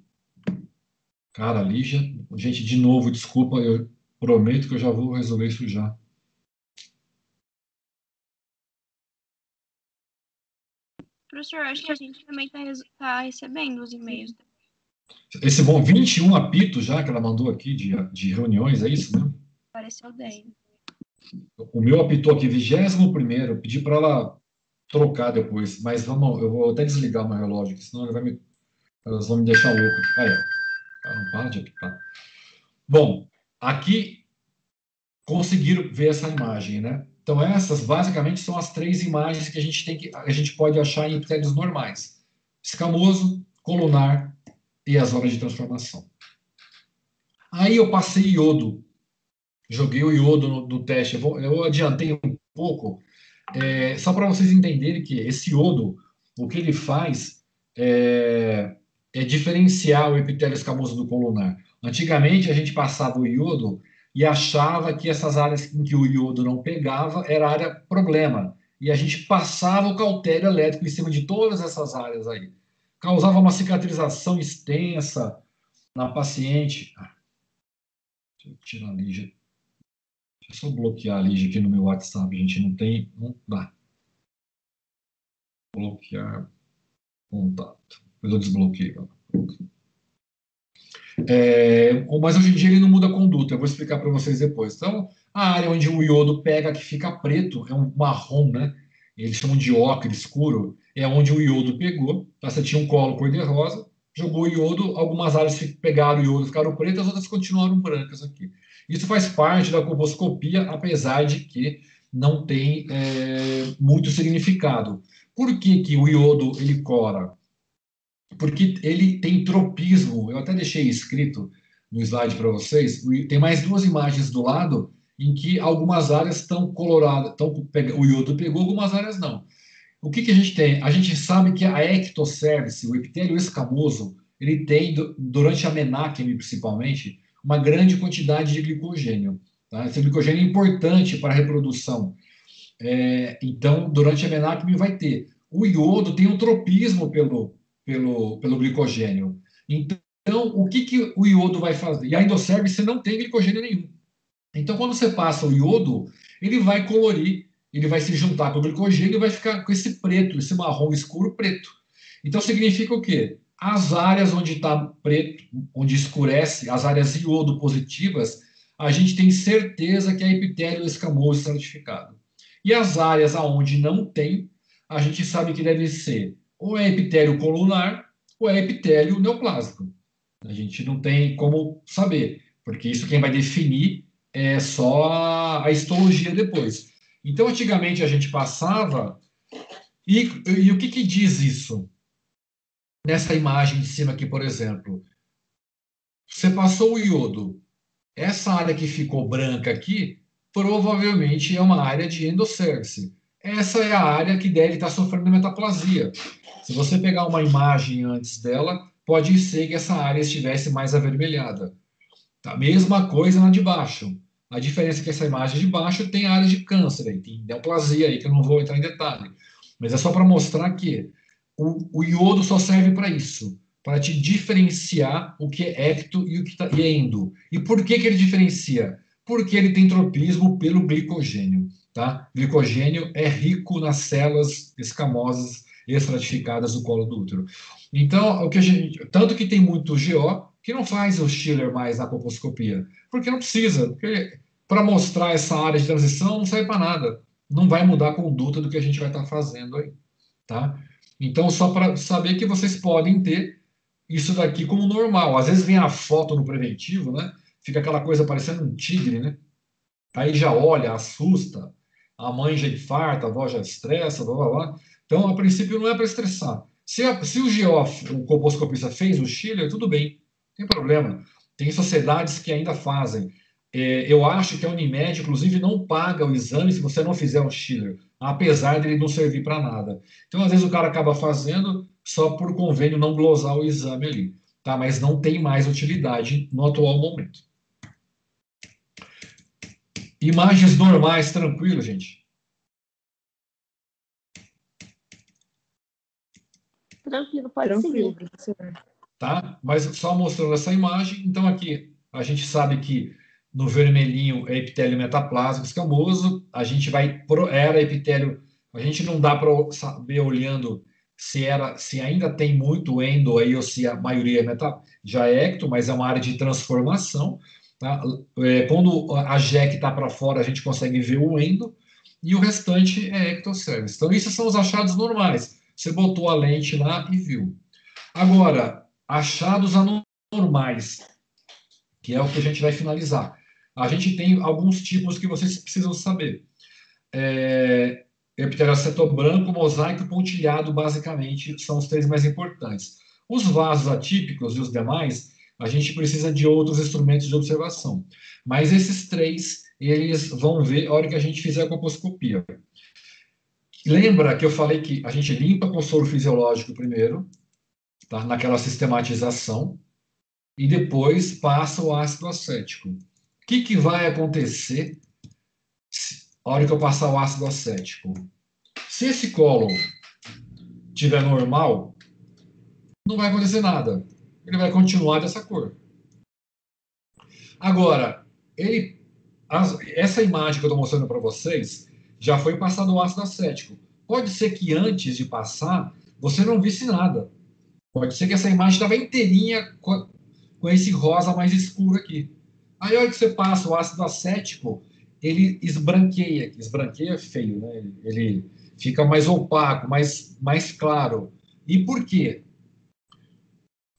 Cara, Lígia, gente, de novo, desculpa, eu prometo que eu já vou resolver isso já. Professor, acho que a gente também tá recebendo os e-mails. Esse 21 apito já que ela mandou aqui de reuniões, é isso, né? Apareceu 10. O meu apitou aqui 21º, pedi para ela trocar depois, mas eu vou até desligar o meu relógio, senão elas vão me deixar louco aqui. Aí, ó, não para de apitar. Bom, aqui conseguiram ver essa imagem, né? Então essas basicamente são as 3 imagens que a gente pode achar em epitélios normais: escamoso, colunar e a zona de transformação. Aí eu passei iodo, joguei o iodo no teste. Eu adiantei um pouco, só para vocês entenderem que esse iodo, o que ele faz é diferenciar o epitélio escamoso do colunar. Antigamente a gente passava o iodo e achava que essas áreas em que o iodo não pegava era área problema. E a gente passava o cautério elétrico em cima de todas essas áreas aí. Causava uma cicatrização extensa na paciente. Deixa eu tirar a Lígia. Deixa eu só bloquear a Lígia aqui no meu WhatsApp, gente. Não dá. Bloquear contato. Depois eu desbloqueio. Mas hoje em dia ele não muda a conduta. Eu vou explicar para vocês depois. Então, a área onde o iodo pega, que fica preto, é um marrom, né? Eles chamam de ocre escuro. É onde o iodo pegou. Tá? Você tinha um colo cor-de-rosa, jogou o iodo, algumas áreas pegaram o iodo, ficaram pretas, outras continuaram brancas aqui. Isso faz parte da colposcopia, apesar de que não tem muito significado. Por que o iodo ele cora? Porque ele tem tropismo. Eu até deixei escrito no slide para vocês. Tem mais 2 imagens do lado em que algumas áreas estão coloradas, o iodo pegou, algumas áreas não. O que a gente tem? A gente sabe que a ectocervice, o epitélio escamoso, ele tem, durante a menáquime principalmente, uma grande quantidade de glicogênio. Tá? Esse glicogênio é importante para a reprodução. Então, durante a menáquime vai ter. O iodo tem um tropismo pelo glicogênio. Então, o que o iodo vai fazer? E a endosservice não tem glicogênio nenhum. Então, quando você passa o iodo, ele vai colorir, ele vai se juntar com o glicogênio e vai ficar com esse preto, esse marrom escuro preto. Então, significa o quê? As áreas onde está preto, onde escurece, as áreas iodo positivas, a gente tem certeza que é epitélio escamoso estratificado. E as áreas aonde não tem, a gente sabe que deve ser ou é epitélio colunar ou é epitélio neoplásico. A gente não tem como saber, porque isso quem vai definir é só a histologia depois. Então, antigamente a gente passava, e o que diz isso? Nessa imagem de cima aqui, por exemplo, você passou o iodo, essa área que ficou branca aqui, provavelmente é uma área de endosservice. Essa é a área que deve estar sofrendo metaplasia. Se você pegar uma imagem antes dela, pode ser que essa área estivesse mais avermelhada. Tá? Mesma coisa na de baixo. A diferença é que essa imagem de baixo tem área de câncer, aí, tem neoplasia aí, que eu não vou entrar em detalhe. Mas é só para mostrar que o iodo só serve para isso, para te diferenciar o que é ecto e o que e é endo. E por que ele diferencia? Porque ele tem tropismo pelo glicogênio. Tá? Glicogênio é rico nas células escamosas estratificadas do colo do útero. Então, o que a gente, tanto que tem muito GO que não faz o Schiller mais na colposcopia, porque não precisa, porque para mostrar essa área de transição não serve para nada, não vai mudar a conduta do que a gente vai estar fazendo aí, tá? Então, só para saber que vocês podem ter isso daqui como normal. Às vezes vem a foto no preventivo, né? Fica aquela coisa parecendo um tigre, né? Aí já olha, assusta, a mãe já infarta, a avó já estressa, blá, blá, blá. Então, a princípio, não é para estressar. Se o GO, o colposcopista, fez o Schiller, tudo bem, não tem problema. Tem sociedades que ainda fazem. Eu acho que a Unimed, inclusive, não paga o exame se você não fizer um Schiller, apesar dele não servir para nada. Então, às vezes, o cara acaba fazendo só por convênio não glosar o exame ali, tá? Mas não tem mais utilidade no atual momento. Imagens normais, tranquilo, gente? Tranquilo, pode Tranquilo, seguir. professor. Tá? Mas só mostrando essa imagem, então aqui a gente sabe que no vermelhinho é epitélio metaplásico escamoso, a gente era epitélio, a gente não dá para saber olhando se ainda tem muito endo aí ou se a maioria já é ecto, mas é uma área de transformação, tá? Quando a JEC está para fora, a gente consegue ver o endo e o restante é ectocervix. Então, esses são os achados normais. Você botou a lente lá e viu. Agora, achados anormais, que é o que a gente vai finalizar. A gente tem alguns tipos que vocês precisam saber. Epitélio acetobranco, mosaico e pontilhado, basicamente, são os três mais importantes. Os vasos atípicos e os demais, a gente precisa de outros instrumentos de observação. Mas esses três, eles vão ver a hora que a gente fizer a colposcopia. Lembra que eu falei que a gente limpa com soro fisiológico primeiro, tá? Naquela sistematização, e depois passa o ácido acético. O que vai acontecer na hora que eu passar o ácido acético? Se esse cólon estiver normal, não vai acontecer nada. Ele vai continuar dessa cor. Agora, essa imagem que eu estou mostrando para vocês já foi passado o ácido acético. Pode ser que antes de passar, você não visse nada. Pode ser que essa imagem estava inteirinha com esse rosa mais escuro aqui. Aí, a hora que você passa o ácido acético, ele esbranqueia. Esbranqueia é feio, né? Ele fica mais opaco, mais claro. E por quê?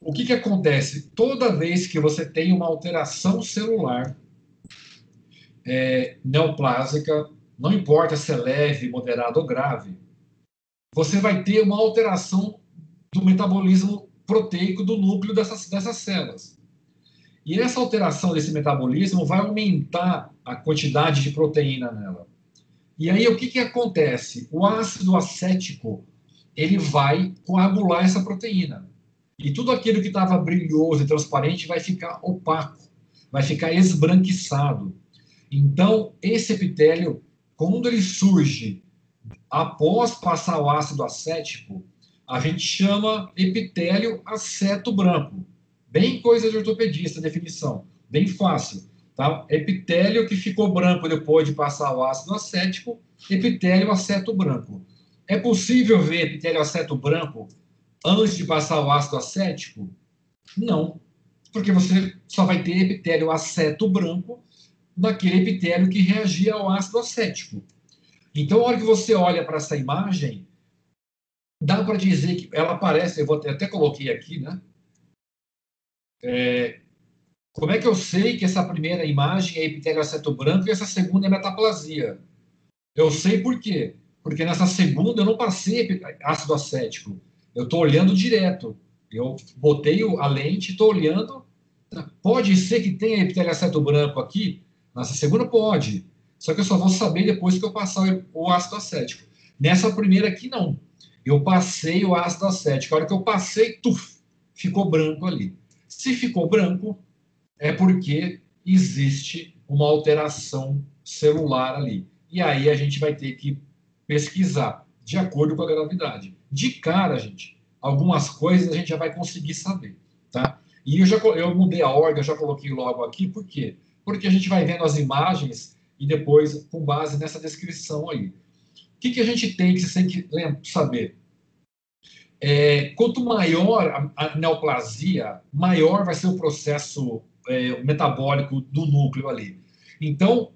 O que acontece? Toda vez que você tem uma alteração celular neoplásica, não importa se é leve, moderada ou grave, você vai ter uma alteração do metabolismo proteico do núcleo dessas células. E essa alteração desse metabolismo vai aumentar a quantidade de proteína nela. E aí, o que acontece? O ácido acético, ele vai coagular essa proteína. E tudo aquilo que estava brilhoso e transparente vai ficar opaco, vai ficar esbranquiçado. Então, esse epitélio, quando ele surge após passar o ácido acético, a gente chama epitélio aceto branco. Bem coisa de ortopedista, definição. Bem fácil. Tá? Epitélio que ficou branco depois de passar o ácido acético, epitélio aceto branco. É possível ver epitélio aceto branco antes de passar o ácido acético? Não. Porque você só vai ter epitélio aceto branco naquele epitélio que reagia ao ácido acético. Então, a hora que você olha para essa imagem, dá para dizer que ela parece, eu até coloquei aqui, né? Como é que eu sei que essa primeira imagem é epitélio aceto branco e essa segunda é metaplasia? Eu sei por quê. Porque nessa segunda eu não passei ácido acético. Eu estou olhando direto. Eu botei a lente e estou olhando. Pode ser que tenha epitélio aceto branco aqui? Nessa segunda pode. Só que eu só vou saber depois que eu passar o ácido acético. Nessa primeira aqui, não. Eu passei o ácido acético. A hora que eu passei, ficou branco ali. Se ficou branco, é porque existe uma alteração celular ali. E aí a gente vai ter que pesquisar de acordo com a gravidade. De cara, gente, algumas coisas a gente já vai conseguir saber, tá? E eu mudei a ordem, eu já coloquei logo aqui, por quê? Porque a gente vai vendo as imagens e depois, com base nessa descrição aí. O que a gente tem que você tem que saber? Quanto maior a neoplasia, maior vai ser o processo metabólico do núcleo ali. Então,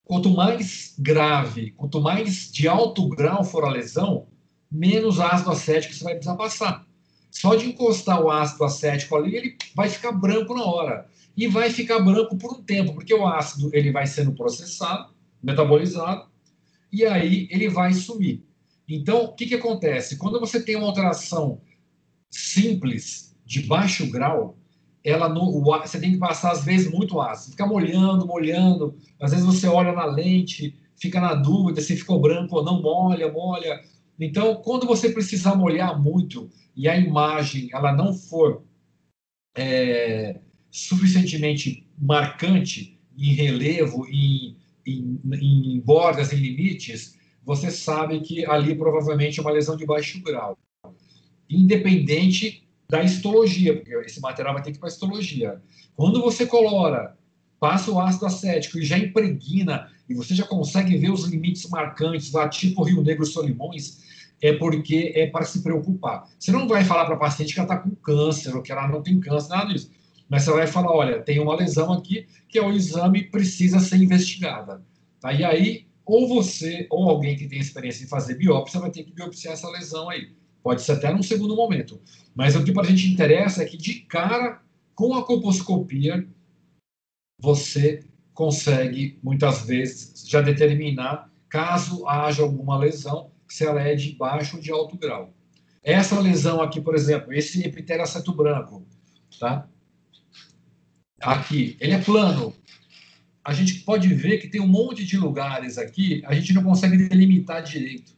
quanto mais grave, quanto mais de alto grau for a lesão, menos ácido acético você vai precisar passar. Só de encostar o ácido acético ali, ele vai ficar branco na hora. E vai ficar branco por um tempo, porque o ácido ele vai sendo processado, metabolizado, e aí ele vai sumir. Então, o que acontece? Quando você tem uma alteração simples, de baixo grau, você tem que passar, às vezes, muito ácido. Fica molhando. Às vezes você olha na lente, fica na dúvida se ficou branco ou não, molha. Então, quando você precisar molhar muito e a imagem ela não for suficientemente marcante em relevo, em bordas, em limites, você sabe que ali provavelmente é uma lesão de baixo grau. Independente da histologia, porque esse material vai ter que ir para a histologia. Quando você colora, passa o ácido acético e já impregna, e você já consegue ver os limites marcantes lá, tipo Rio Negro Solimões, é porque é para se preocupar. Você não vai falar para a paciente que ela está com câncer, ou que ela não tem câncer, nada disso. Mas você vai falar, olha, tem uma lesão aqui, que é o exame precisa ser investigada. Tá? E aí, ou você, ou alguém que tem experiência em fazer biópsia, vai ter que biopsiar essa lesão aí. Pode ser até num segundo momento. Mas o que para a gente interessa é que, de cara, com a colposcopia, você consegue, muitas vezes, já determinar, caso haja alguma lesão, se ela é de baixo ou de alto grau. Essa lesão aqui, por exemplo, esse epitélio aceto branco, tá? Aqui, ele é plano. A gente pode ver que tem um monte de lugares aqui, a gente não consegue delimitar direito.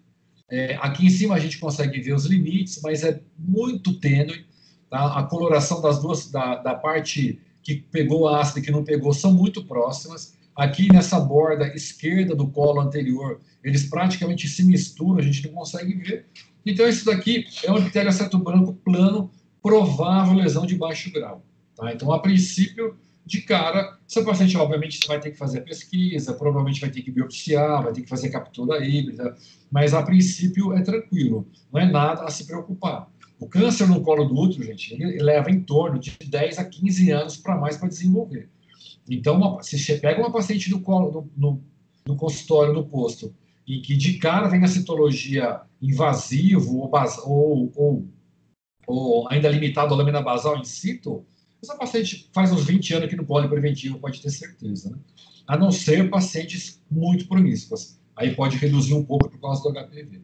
Aqui em cima a gente consegue ver os limites, mas é muito tênue. Tá? A coloração das duas, da parte que pegou ácido e que não pegou, são muito próximas. Aqui nessa borda esquerda do colo anterior, eles praticamente se misturam, a gente não consegue ver. Então, isso daqui é um epitélio aceto branco plano, provável lesão de baixo grau. Tá? Então, a princípio, de cara, seu paciente, obviamente, vai ter que fazer a pesquisa, provavelmente vai ter que biopsiar, vai ter que fazer captura híbrida, mas, a princípio, é tranquilo, não é nada a se preocupar. O câncer no colo do útero, gente, ele leva em torno de 10 a 15 anos para mais para desenvolver. Então, se você pega uma paciente no consultório, no posto, e que de cara vem a citologia invasivo ou ainda limitado à lâmina basal in situ, essa paciente faz uns 20 anos aqui no polo preventivo, pode ter certeza, né? A não ser pacientes muito promíscuas. Aí pode reduzir um pouco por causa do HPV.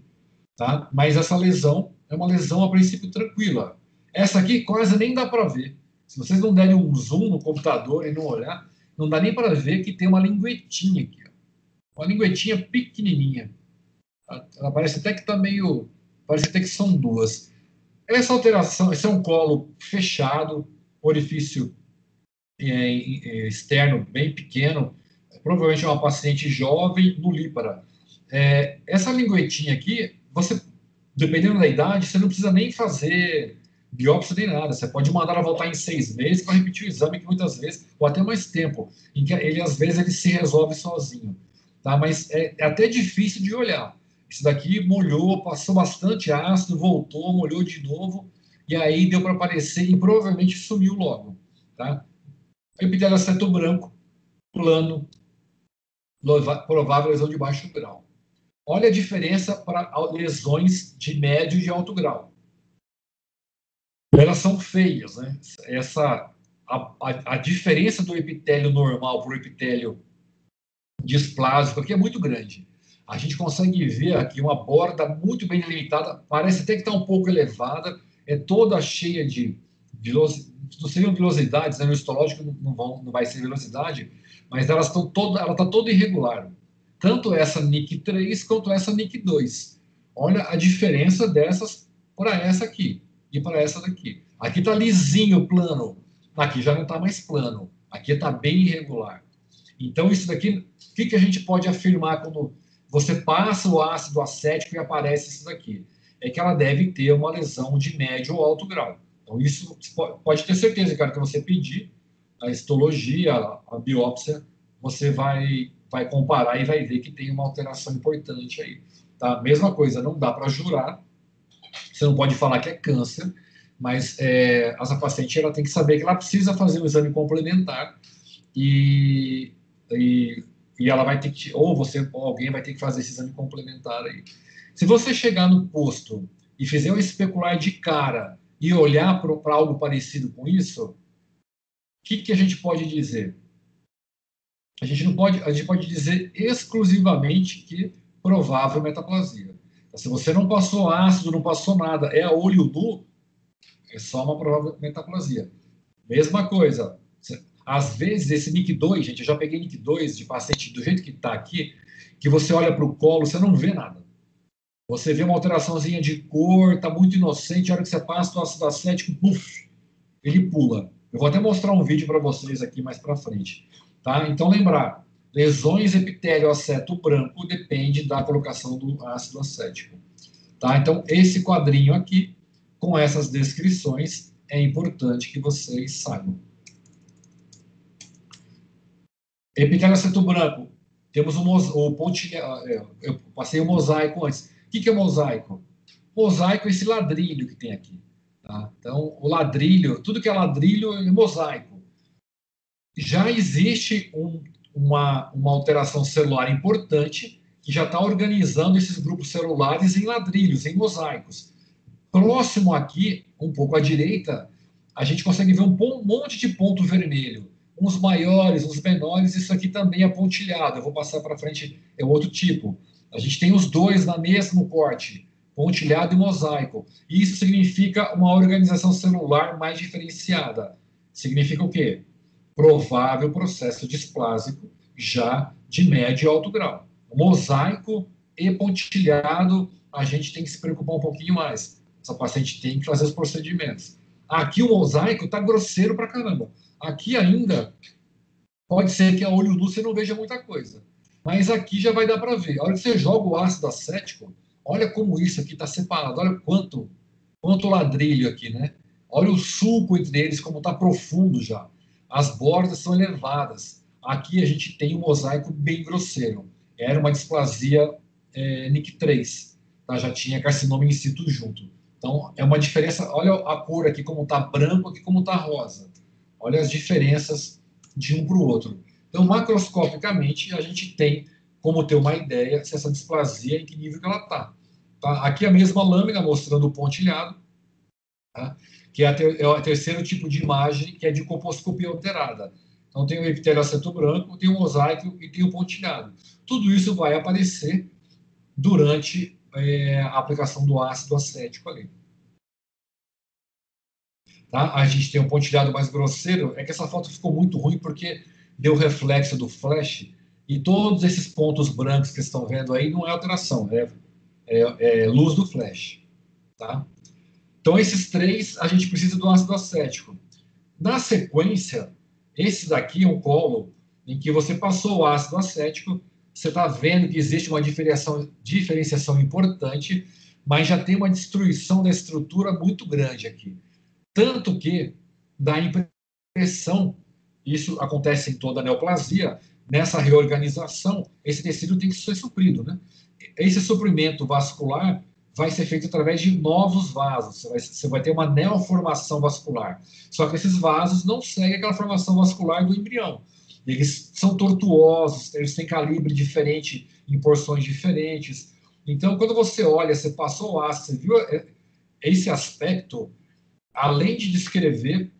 Tá? Mas essa lesão é uma lesão, a princípio, tranquila. Essa aqui quase nem dá para ver. Se vocês não derem um zoom no computador e não olhar, não dá nem para ver que tem uma linguetinha aqui. Ó. Uma linguetinha pequenininha. Ela parece até que está meio... Parece até que são duas. Essa alteração, esse é um colo fechado, orifício externo bem pequeno, provavelmente é uma paciente jovem nulípara. Essa linguetinha aqui, você, dependendo da idade, você não precisa nem fazer biópsia nem nada, você pode mandar ela voltar em 6 meses para repetir o exame, que muitas vezes, ou até mais tempo, em que às vezes ele se resolve sozinho, tá? Mas é até difícil de olhar. Isso daqui molhou, passou bastante ácido, voltou, molhou de novo, e aí deu para aparecer e provavelmente sumiu logo, tá? Epitélio aceto branco, plano, provável lesão de baixo grau. Olha a diferença para lesões de médio e de alto grau. Elas são feias, né? A diferença do epitélio normal para o epitélio displásico aqui é muito grande. A gente consegue ver aqui uma borda muito bem delimitada, parece até que está um pouco elevada, é toda cheia de não seriam velocidades, né? No histológico não vai ser velocidade, mas ela está toda irregular. Tanto essa NIC 3 quanto essa NIC 2. Olha a diferença dessas para essa aqui e para essa daqui. Aqui está lisinho, plano. Aqui já não está mais plano. Aqui está bem irregular. Então, isso daqui, o que a gente pode afirmar quando você passa o ácido acético e aparece isso daqui? É que ela deve ter uma lesão de médio ou alto grau. Então, isso pode ter certeza, cara, que você pedir a histologia, a biópsia, você vai comparar e vai ver que tem uma alteração importante aí. Tá? Mesma coisa, não dá para jurar, você não pode falar que é câncer, mas essa paciente ela tem que saber que ela precisa fazer um exame complementar e, e, e ela vai ter que, ou você ou alguém vai ter que fazer esse exame complementar aí. Se você chegar no posto e fizer um especular de cara e olhar para algo parecido com isso, o que a gente pode dizer? A gente pode dizer exclusivamente que provável metaplasia. Se você não passou ácido, não passou nada, é a olho nu, é só uma provável metaplasia. Mesma coisa. Às vezes, esse NIC2, gente, eu já peguei NIC2 de paciente do jeito que está aqui, que você olha para o colo, você não vê nada. Você vê uma alteraçãozinha de cor, está muito inocente, a hora que você passa o ácido acético, puf, ele pula. Eu vou até mostrar um vídeo para vocês aqui mais para frente. Tá? Então, lembrar, lesões epitélio aceto branco depende da colocação do ácido acético. Tá? Então, esse quadrinho aqui, com essas descrições, é importante que vocês saibam. Epitélio aceto branco, temos o pontilhado, eu passei o mosaico antes. O que é o mosaico? Mosaico é esse ladrilho que tem aqui. Tá? Então, o ladrilho, tudo que é ladrilho é mosaico. Já existe uma alteração celular importante que já está organizando esses grupos celulares em ladrilhos, em mosaicos. Próximo aqui, um pouco à direita, a gente consegue ver um monte de ponto vermelho. Uns maiores, uns menores, isso aqui também é pontilhado. Eu vou passar para frente, é outro tipo. A gente tem os dois na mesmo corte, pontilhado e mosaico. Isso significa uma organização celular mais diferenciada. Significa o quê? Provável processo displásico já de médio e alto grau. Mosaico e pontilhado, a gente tem que se preocupar um pouquinho mais. Essa paciente tem que fazer os procedimentos. Aqui o mosaico está grosseiro pra caramba. Aqui ainda pode ser que a olho nu você não veja muita coisa. Mas aqui já vai dar para ver. A hora que você joga o ácido acético, olha como isso aqui está separado. Olha quanto ladrilho aqui, né? Olha o sulco entre eles, como está profundo já. As bordas são elevadas. Aqui a gente tem um mosaico bem grosseiro. Era uma displasia NIC3. Tá? Já tinha carcinoma in situ junto. Então, é uma diferença. Olha a cor aqui, como está branco, aqui como está rosa. Olha as diferenças de um para o outro. Então, macroscopicamente, a gente tem como ter uma ideia se essa displasia, em que nível que ela está. Tá? Aqui a mesma lâmina mostrando o pontilhado, tá? Que é o terceiro tipo de imagem, que é de colposcopia alterada. Então, tem o epitélio aceto branco, tem o mosaico e tem o pontilhado. Tudo isso vai aparecer durante a aplicação do ácido acético ali. Tá? A gente tem um pontilhado mais grosseiro. É que essa foto ficou muito ruim porque deu reflexo do flash e todos esses pontos brancos que estão vendo aí não é alteração, é luz do flash. Tá? Então, esses três, a gente precisa do ácido acético. Na sequência, esse daqui é um colo em que você passou o ácido acético, você está vendo que existe uma diferenciação importante, mas já tem uma destruição da estrutura muito grande aqui. Tanto que dá a impressão, isso acontece em toda a neoplasia, nessa reorganização, esse tecido tem que ser suprido, né? Esse suprimento vascular vai ser feito através de novos vasos. Você vai ter uma neoformação vascular. Só que esses vasos não seguem aquela formação vascular do embrião. Eles são tortuosos, eles têm calibre diferente, em porções diferentes. Então, quando você olha, você passou o ácido, você viu esse aspecto, além de descrever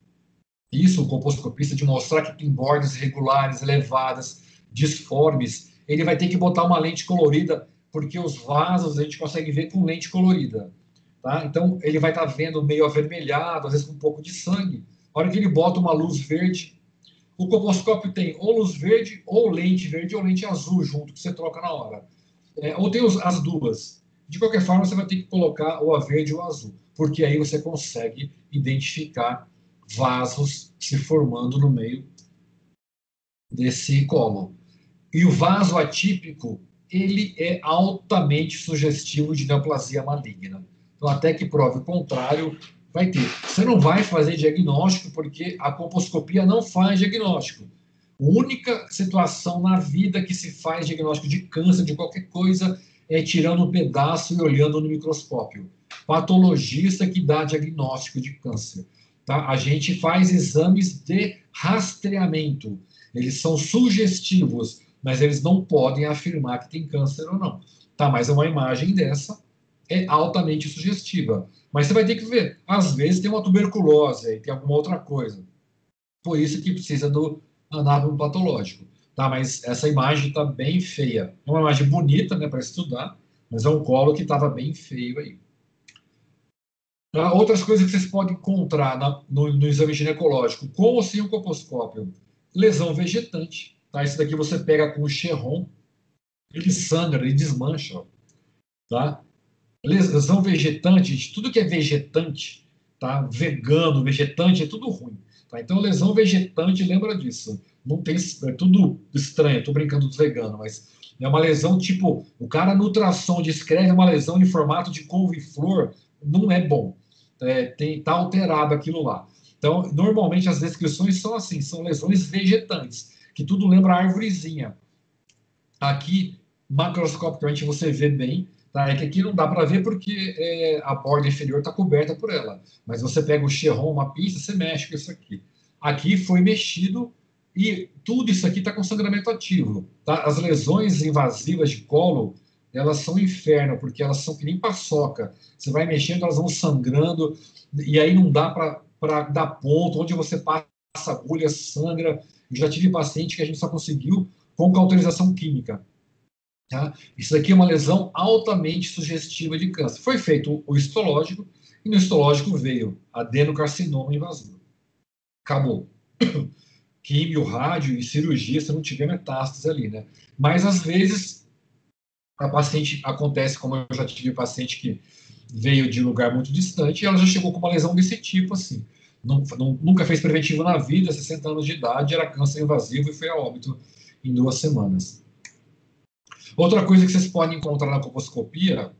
isso, o colposcopista, de mostrar que tem bordas irregulares, elevadas, disformes, ele vai ter que botar uma lente colorida, porque os vasos a gente consegue ver com lente colorida. Tá? Então, ele vai estar vendo meio avermelhado, às vezes com um pouco de sangue. A hora que ele bota uma luz verde, o colposcópio tem ou luz verde, ou lente azul junto, que você troca na hora. Ou tem as duas. De qualquer forma, você vai ter que colocar ou a verde ou a azul, porque aí você consegue identificar vasos se formando no meio desse colo. E o vaso atípico, ele é altamente sugestivo de neoplasia maligna. Então, até que prove o contrário, vai ter. Você não vai fazer diagnóstico porque a colposcopia não faz diagnóstico. A única situação na vida que se faz diagnóstico de câncer, de qualquer coisa, é tirando um pedaço e olhando no microscópio. Patologista que dá diagnóstico de câncer. Tá? A gente faz exames de rastreamento. Eles são sugestivos, mas eles não podem afirmar que tem câncer ou não. Tá? Mas uma imagem dessa é altamente sugestiva. Mas você vai ter que ver. Às vezes tem uma tuberculose, tem alguma outra coisa. Por isso que precisa do anátomo patológico. Tá? Mas essa imagem está bem feia. É uma imagem bonita, né, para estudar, mas é um colo que estava bem feio aí. Tá? Outras coisas que vocês podem encontrar no exame ginecológico, com ou sem o colposcópio. Lesão vegetante. Tá? Isso daqui você pega com o Cherron, ele sangra, ele desmancha. Tá? Lesão vegetante, tudo que é vegetante, tá? Vegano, vegetante, é tudo ruim. Tá? Então, lesão vegetante, lembra disso. Não tem, é tudo estranho, estou brincando dos veganos, mas é uma lesão tipo, o cara no ultrassom descreve uma lesão em formato de couve-flor, não é bom. Tá alterado aquilo lá. Então, normalmente as descrições são assim, são lesões vegetantes, que tudo lembra a árvorezinha. Aqui, macroscopicamente, você vê bem, tá? É que aqui não dá para ver porque a borda inferior está coberta por ela. Mas você pega o Cherron, uma pinça, você mexe com isso aqui. Aqui foi mexido e tudo isso aqui está com sangramento ativo. Tá? As lesões invasivas de colo, elas são um inferno, porque elas são que nem paçoca. Você vai mexendo, elas vão sangrando, e aí não dá para dar ponto. Onde você passa a agulha, sangra. Eu já tive paciente que a gente só conseguiu com cauterização química. Tá? Isso aqui é uma lesão altamente sugestiva de câncer. Foi feito o histológico, e no histológico veio adenocarcinoma invasivo. Acabou. Químio, rádio e cirurgia, se não tiver metástase ali, né? Mas, às vezes, a paciente acontece, como eu já tive paciente que veio de lugar muito distante, e ela já chegou com uma lesão desse tipo, assim. Nunca fez preventivo na vida, 60 anos de idade, era câncer invasivo e foi a óbito em 2 semanas. Outra coisa que vocês podem encontrar na colposcopia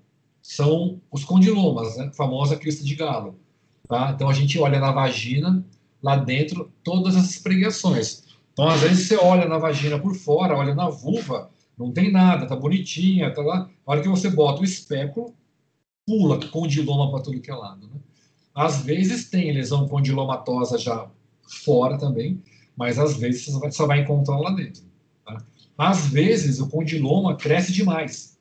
são os condilomas, né? A famosa crista de galo. Tá? Então, a gente olha na vagina, lá dentro, todas essas pregações. Então, às vezes, você olha na vagina por fora, olha na vulva, não tem nada, tá bonitinha, tá lá. A hora que você bota o espéculo, pula condiloma para tudo que é lado. Né? Às vezes, tem lesão condilomatosa já fora também, mas às vezes você só vai encontrar lá dentro. Tá? Às vezes, o condiloma cresce demais.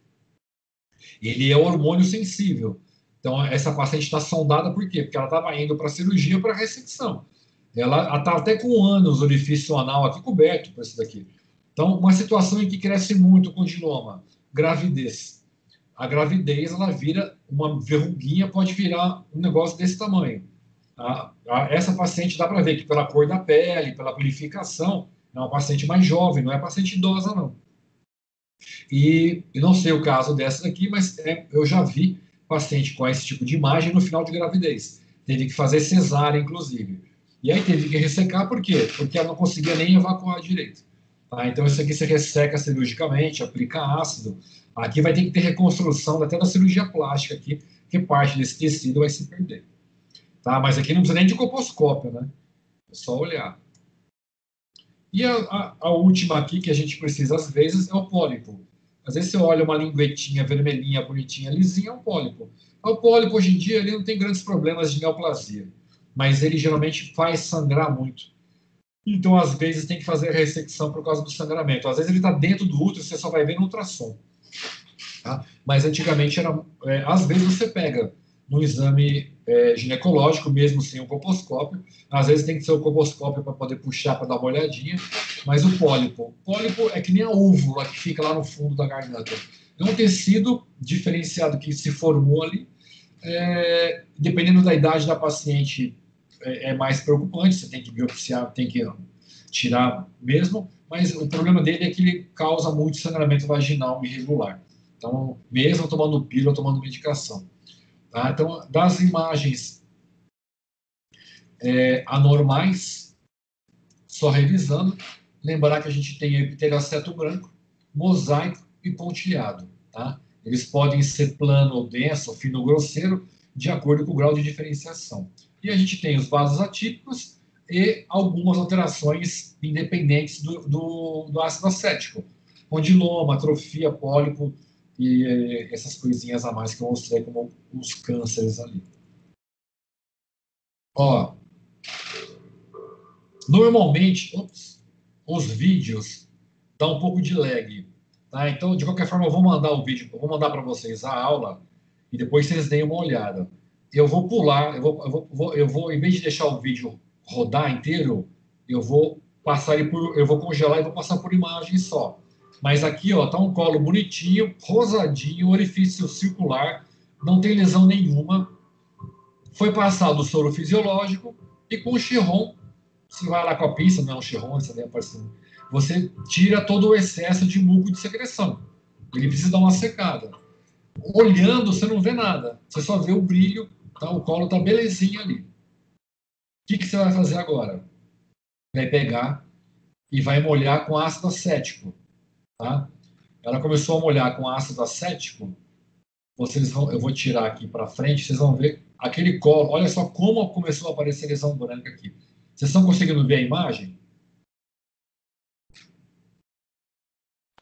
Ele é hormônio sensível. Então, essa paciente está sondada por quê? Porque ela estava indo para cirurgia para ressecção. Ela está até com anos, o orifício anal aqui coberto por isso daqui. Então, uma situação em que cresce muito o condiloma, gravidez. A gravidez, ela vira uma verruguinha, pode virar um negócio desse tamanho. Essa paciente dá para ver que pela cor da pele, pela purificação, é uma paciente mais jovem, não é paciente idosa, não. E não sei o caso dessa daqui, mas eu já vi paciente com esse tipo de imagem no final de gravidez. Teve que fazer cesárea, inclusive. E aí teve que ressecar, por quê? Porque ela não conseguia nem evacuar direito. Tá? Então, isso aqui você resseca cirurgicamente, aplica ácido. Aqui vai ter que ter reconstrução até da cirurgia plástica aqui, que parte desse tecido vai se perder. Tá? Mas aqui não precisa nem de colposcópio, né? É só olhar. E a última aqui, que a gente precisa às vezes, é o pólipo. Às vezes você olha uma linguetinha vermelhinha, bonitinha, lisinha, é um pólipo. O pólipo, hoje em dia, ele não tem grandes problemas de neoplasia, mas ele geralmente faz sangrar muito. Então, às vezes, tem que fazer a ressecção por causa do sangramento. Às vezes ele está dentro do útero, você só vai ver no ultrassom. Tá? Mas antigamente, às vezes você pega no exame ginecológico, mesmo sem o colposcópio. Às vezes tem que ser o colposcópio para poder puxar, para dar uma olhadinha. Mas o pólipo é que nem a úvula que fica lá no fundo da garganta. É um tecido diferenciado que se formou ali. Dependendo da idade da paciente, é mais preocupante. Você tem que biopsiar, tem que tirar mesmo. Mas o problema dele é que ele causa muito sangramento vaginal irregular. Então, mesmo tomando pílula, tomando medicação. Tá? Então, das imagens anormais, só revisando, lembrar que a gente tem epitélio aceto branco, mosaico e pontilhado, tá? Eles podem ser plano ou denso, fino ou grosseiro, de acordo com o grau de diferenciação. E a gente tem os vasos atípicos e algumas alterações independentes do ácido acético, condiloma, atrofia, pólipo e essas coisinhas a mais que eu mostrei como os cânceres ali. Ó, normalmente, os vídeos dão um pouco de lag, tá? Então, de qualquer forma, eu vou mandar o vídeo, eu vou mandar para vocês a aula e depois vocês deem uma olhada. Eu vou pular, eu vou, em vez de deixar o vídeo rodar inteiro, eu vou passar ele eu vou congelar e vou passar por imagem só. Mas aqui, ó, tá um colo bonitinho, rosadinho, orifício circular, não tem lesão nenhuma. Foi passado o soro fisiológico e com o Chiron, você vai lá com a pinça, não é um Chiron, você vem aparecendo. Você tira todo o excesso de muco de secreção. Ele precisa dar uma secada. Olhando, você não vê nada. Você só vê o brilho, tá? O colo tá belezinha ali. O que você vai fazer agora? Vai pegar e vai molhar com ácido acético, tá? Ela começou a molhar com ácido acético. Eu vou tirar aqui para frente, vocês vão ver aquele colo. Olha só como começou a aparecer lesão branca aqui. Vocês estão conseguindo ver a imagem?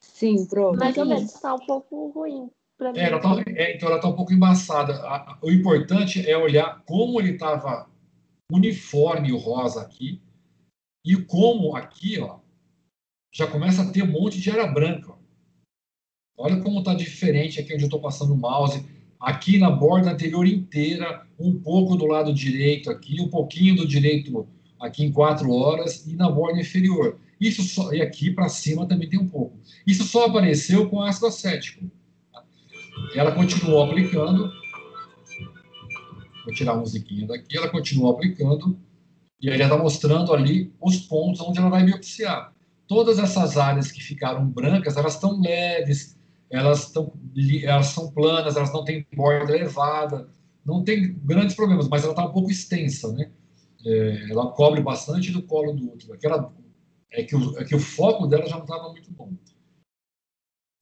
Sim, pronto. Mais ou menos, tá um pouco ruim para mim. Então ela está um pouco embaçada. O importante é olhar como ele estava uniforme o rosa aqui e como aqui, ó, já começa a ter um monte de área branca. Ó. Olha como está diferente aqui onde eu estou passando o mouse. Aqui na borda anterior inteira, um pouco do lado direito aqui, um pouquinho do direito aqui em 4 horas e na borda inferior. Isso só, e aqui para cima também tem um pouco. Isso só apareceu com ácido acético. Ela continuou aplicando. Vou tirar a musiquinha daqui. Ela continuou aplicando. E aí ela está mostrando ali os pontos onde ela vai biopsiar. Todas essas áreas que ficaram brancas, elas estão leves, elas são planas, elas não têm borda elevada, não tem grandes problemas, mas ela está um pouco extensa, né? Ela cobre bastante do colo do útero. É que o foco dela já não estava muito bom.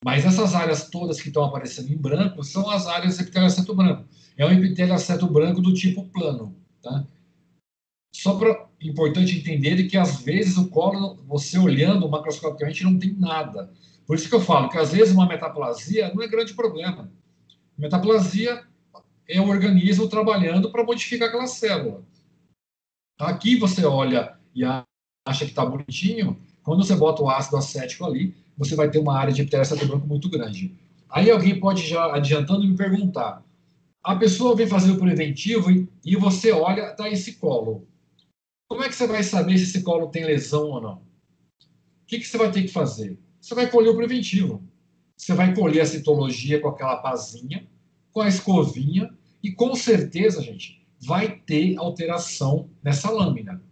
Mas essas áreas todas que estão aparecendo em branco são as áreas de epitélio aceto branco. É um epitélio aceto branco do tipo plano, tá? Só para importante entender que às vezes o colo, você olhando macroscopicamente, não tem nada. Por isso que eu falo que às vezes uma metaplasia não é grande problema. Metaplasia é o organismo trabalhando para modificar aquela célula. Aqui você olha e acha que está bonitinho, quando você bota o ácido acético ali, você vai ter uma área de epitélio aceto branco muito grande. Aí alguém pode já adiantando me perguntar, a pessoa vem fazer o preventivo e você olha, tá esse colo. Como é que você vai saber se esse colo tem lesão ou não? O que você vai ter que fazer? Você vai colher o preventivo. Você vai colher a citologia com aquela pazinha, com a escovinha, e com certeza, gente, vai ter alteração nessa lâmina.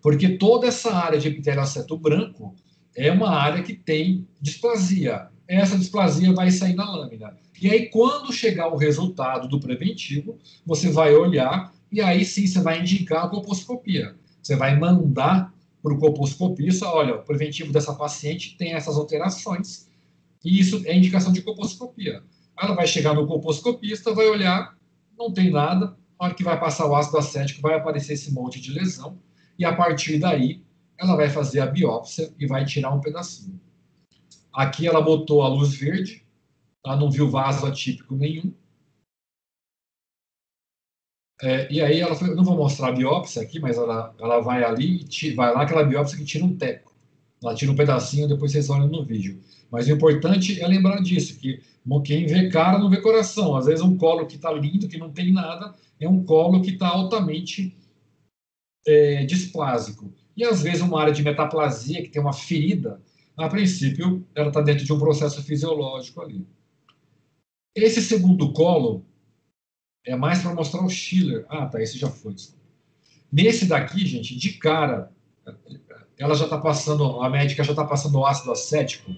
Porque toda essa área de epitélio aceto branco é uma área que tem displasia. Essa displasia vai sair na lâmina. E aí, quando chegar o resultado do preventivo, você vai olhar e aí sim você vai indicar a colposcopia. Você vai mandar para o colposcopista, olha, o preventivo dessa paciente tem essas alterações e isso é indicação de colposcopia. Ela vai chegar no colposcopista, vai olhar, não tem nada, na hora que vai passar o ácido acético vai aparecer esse monte de lesão e a partir daí ela vai fazer a biópsia e vai tirar um pedacinho. Aqui ela botou a luz verde, ela não viu vaso atípico nenhum. E aí ela foi, eu não vou mostrar a biópsia aqui, mas ela vai ali e vai lá aquela biópsia que tira um teco. Ela tira um pedacinho, depois vocês olham no vídeo. Mas o importante é lembrar disso, que quem vê cara não vê coração. Às vezes um colo que está lindo, que não tem nada, é um colo que está altamente displásico. E às vezes uma área de metaplasia, que tem uma ferida, a princípio ela está dentro de um processo fisiológico ali. Esse segundo colo é mais para mostrar o Schiller. Ah, tá, esse já foi. Nesse daqui, gente, de cara, ela já está passando, a médica já está passando o ácido acético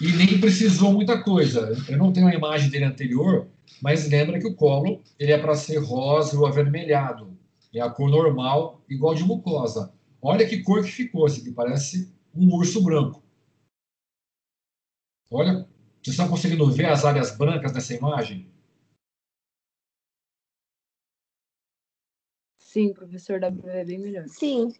e nem precisou muita coisa. Eu não tenho a imagem dele anterior, mas lembra que o colo ele é para ser rosa ou avermelhado. É a cor normal, igual de mucosa. Olha que cor que ficou, esse aqui parece um urso branco. Olha, vocês estão conseguindo ver as áreas brancas nessa imagem? Sim, professor, dá para ver bem melhor. Sim.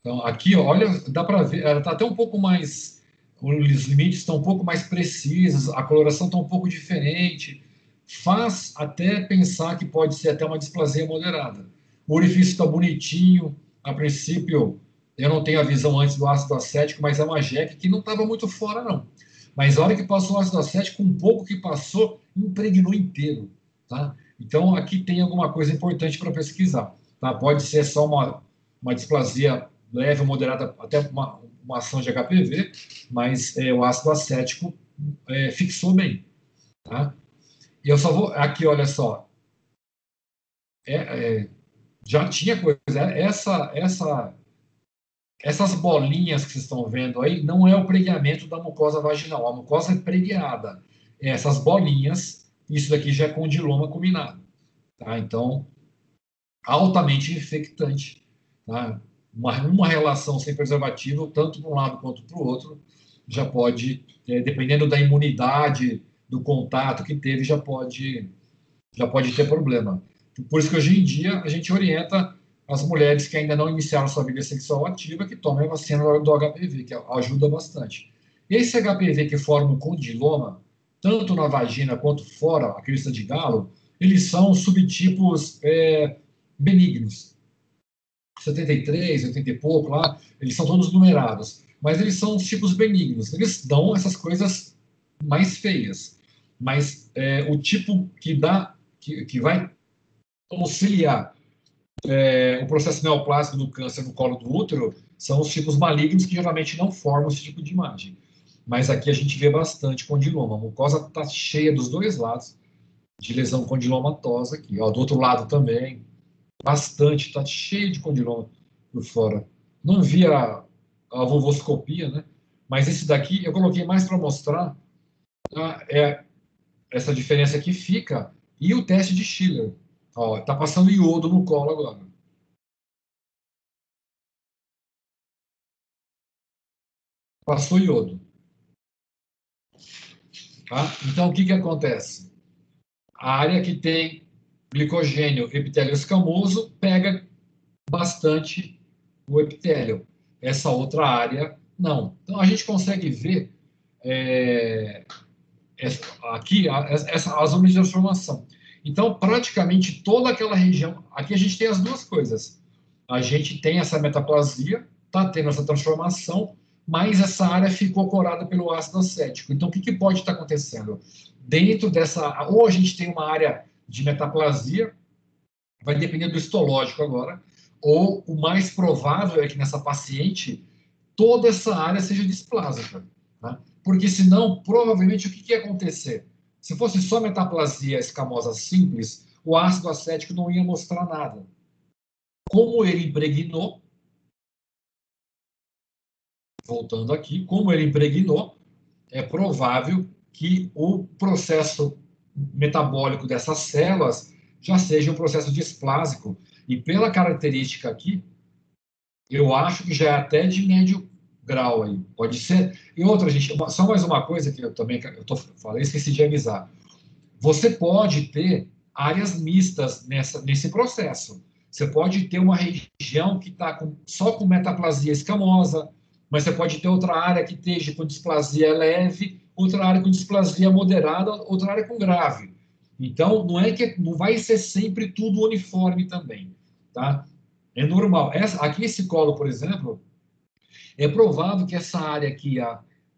Então, aqui, olha, dá para ver, ela está até um pouco mais, os limites estão um pouco mais precisos, a coloração está um pouco diferente, faz até pensar que pode ser até uma displasia moderada. O orifício está bonitinho, a princípio, eu não tenho a visão antes do ácido acético, mas é uma jeque que não estava muito fora, não. Mas a hora que passou o ácido acético, um pouco que passou, impregnou inteiro, tá? Então, aqui tem alguma coisa importante para pesquisar, tá? Pode ser só uma displasia leve ou moderada, até uma ação de HPV, mas o ácido acético fixou bem, tá? E eu só vou, aqui, olha só, já tinha coisa, essas bolinhas que vocês estão vendo aí, não é o pregueamento da mucosa vaginal, a mucosa é pregueada. Essas bolinhas, isso daqui já é condiloma culminado, tá? Então, altamente infectante, tá? Uma relação sem preservativo, tanto para um lado quanto para o outro, já pode, dependendo da imunidade, do contato que teve, já pode ter problema. Por isso que hoje em dia a gente orienta as mulheres que ainda não iniciaram sua vida sexual ativa que tomem a vacina do HPV, que ajuda bastante. Esse HPV que forma o condiloma, tanto na vagina quanto fora, a crista de galo, eles são subtipos benignos. 73, 80 e pouco lá, eles são todos numerados. Mas eles são os tipos benignos. Eles dão essas coisas mais feias. Mas o tipo que dá, que vai auxiliar o processo neoplásico do câncer no colo do útero são os tipos malignos que geralmente não formam esse tipo de imagem. Mas aqui a gente vê bastante condiloma. A mucosa está cheia dos dois lados de lesão condilomatosa aqui. Ó, do outro lado também, bastante, está cheio de condiloma por fora. Não vi a vulvoscopia, né? Mas esse daqui eu coloquei mais para mostrar essa diferença que fica e o teste de Schiller. Ó, tá passando iodo no colo agora. Passou iodo. Tá? Então, o que acontece? A área que tem glicogênio, epitélio escamoso, pega bastante o epitélio. Essa outra área, não. Então, a gente consegue ver aqui as zonas de transformação. Então, praticamente toda aquela região... Aqui a gente tem as duas coisas. A gente tem essa metaplasia, está tendo essa transformação, mas essa área ficou corada pelo ácido acético. Então, o que pode estar acontecendo? Dentro dessa... Ou a gente tem uma área de metaplasia, vai depender do histológico agora, ou o mais provável é que nessa paciente toda essa área seja displásica. Tá? Porque senão, provavelmente, o que ia acontecer? Se fosse só metaplasia escamosa simples, o ácido acético não ia mostrar nada. Como ele impregnou, voltando aqui, como ele impregnou, é provável que o processo metabólico dessas células já seja um processo displásico. E pela característica aqui, eu acho que já é até de médio grau aí. Pode ser. E outra, gente, só mais uma coisa que eu também falei, esqueci de avisar. Você pode ter áreas mistas nesse processo. Você pode ter uma região que está só com metaplasia escamosa, mas você pode ter outra área que esteja com displasia leve, outra área com displasia moderada, outra área com grave. Então, não vai ser sempre tudo uniforme também, tá? É normal. Aqui esse colo, por exemplo, é provável que essa área aqui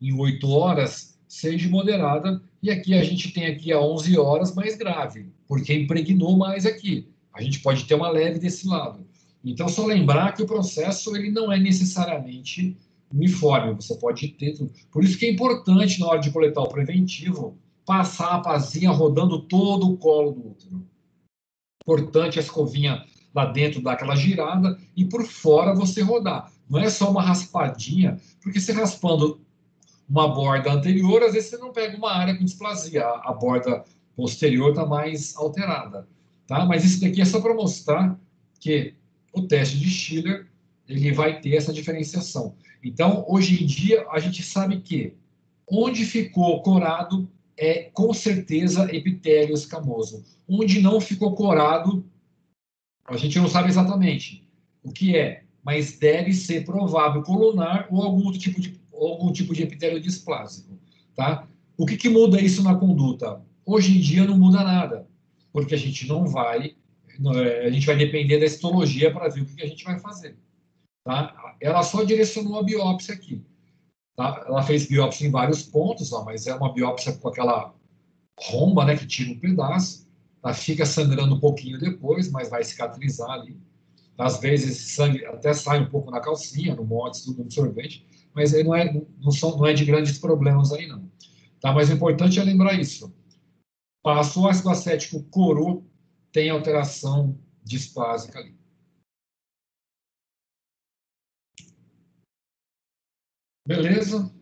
em 8 horas seja moderada, e aqui a gente tem aqui a 11 horas mais grave, porque impregnou mais aqui. A gente pode ter uma leve desse lado. Então, só lembrar que o processo ele não é necessariamente uniforme, você pode ter tudo. Por isso que é importante, na hora de coletar o preventivo, passar a pazinha rodando todo o colo do útero. Importante a escovinha lá dentro dar aquela girada e por fora você rodar. Não é só uma raspadinha, porque se raspando uma borda anterior, às vezes você não pega uma área com displasia. A borda posterior está mais alterada. Tá? Mas isso daqui é só para mostrar que o teste de Schiller ele vai ter essa diferenciação. Então, hoje em dia, a gente sabe que onde ficou corado é, com certeza, epitélio escamoso. Onde não ficou corado, a gente não sabe exatamente o que é, mas deve ser provável colunar ou algum tipo de epitélio displásico, tá? O que muda isso na conduta? Hoje em dia não muda nada, porque a gente não vai, a gente vai depender da histologia para ver o que a gente vai fazer, tá? Ela só direcionou a biópsia aqui, tá? Ela fez biópsia em vários pontos, ó, mas é uma biópsia com aquela romba, né, que tira um pedaço, tá? Fica sangrando um pouquinho depois, mas vai cicatrizar ali. Às vezes esse sangue até sai um pouco na calcinha, no mods, tudo no sorvete, mas aí não é de grandes problemas aí não. Tá? Mas o importante é lembrar isso. Passou o ácido acético, corou, tem alteração displásica ali. Beleza?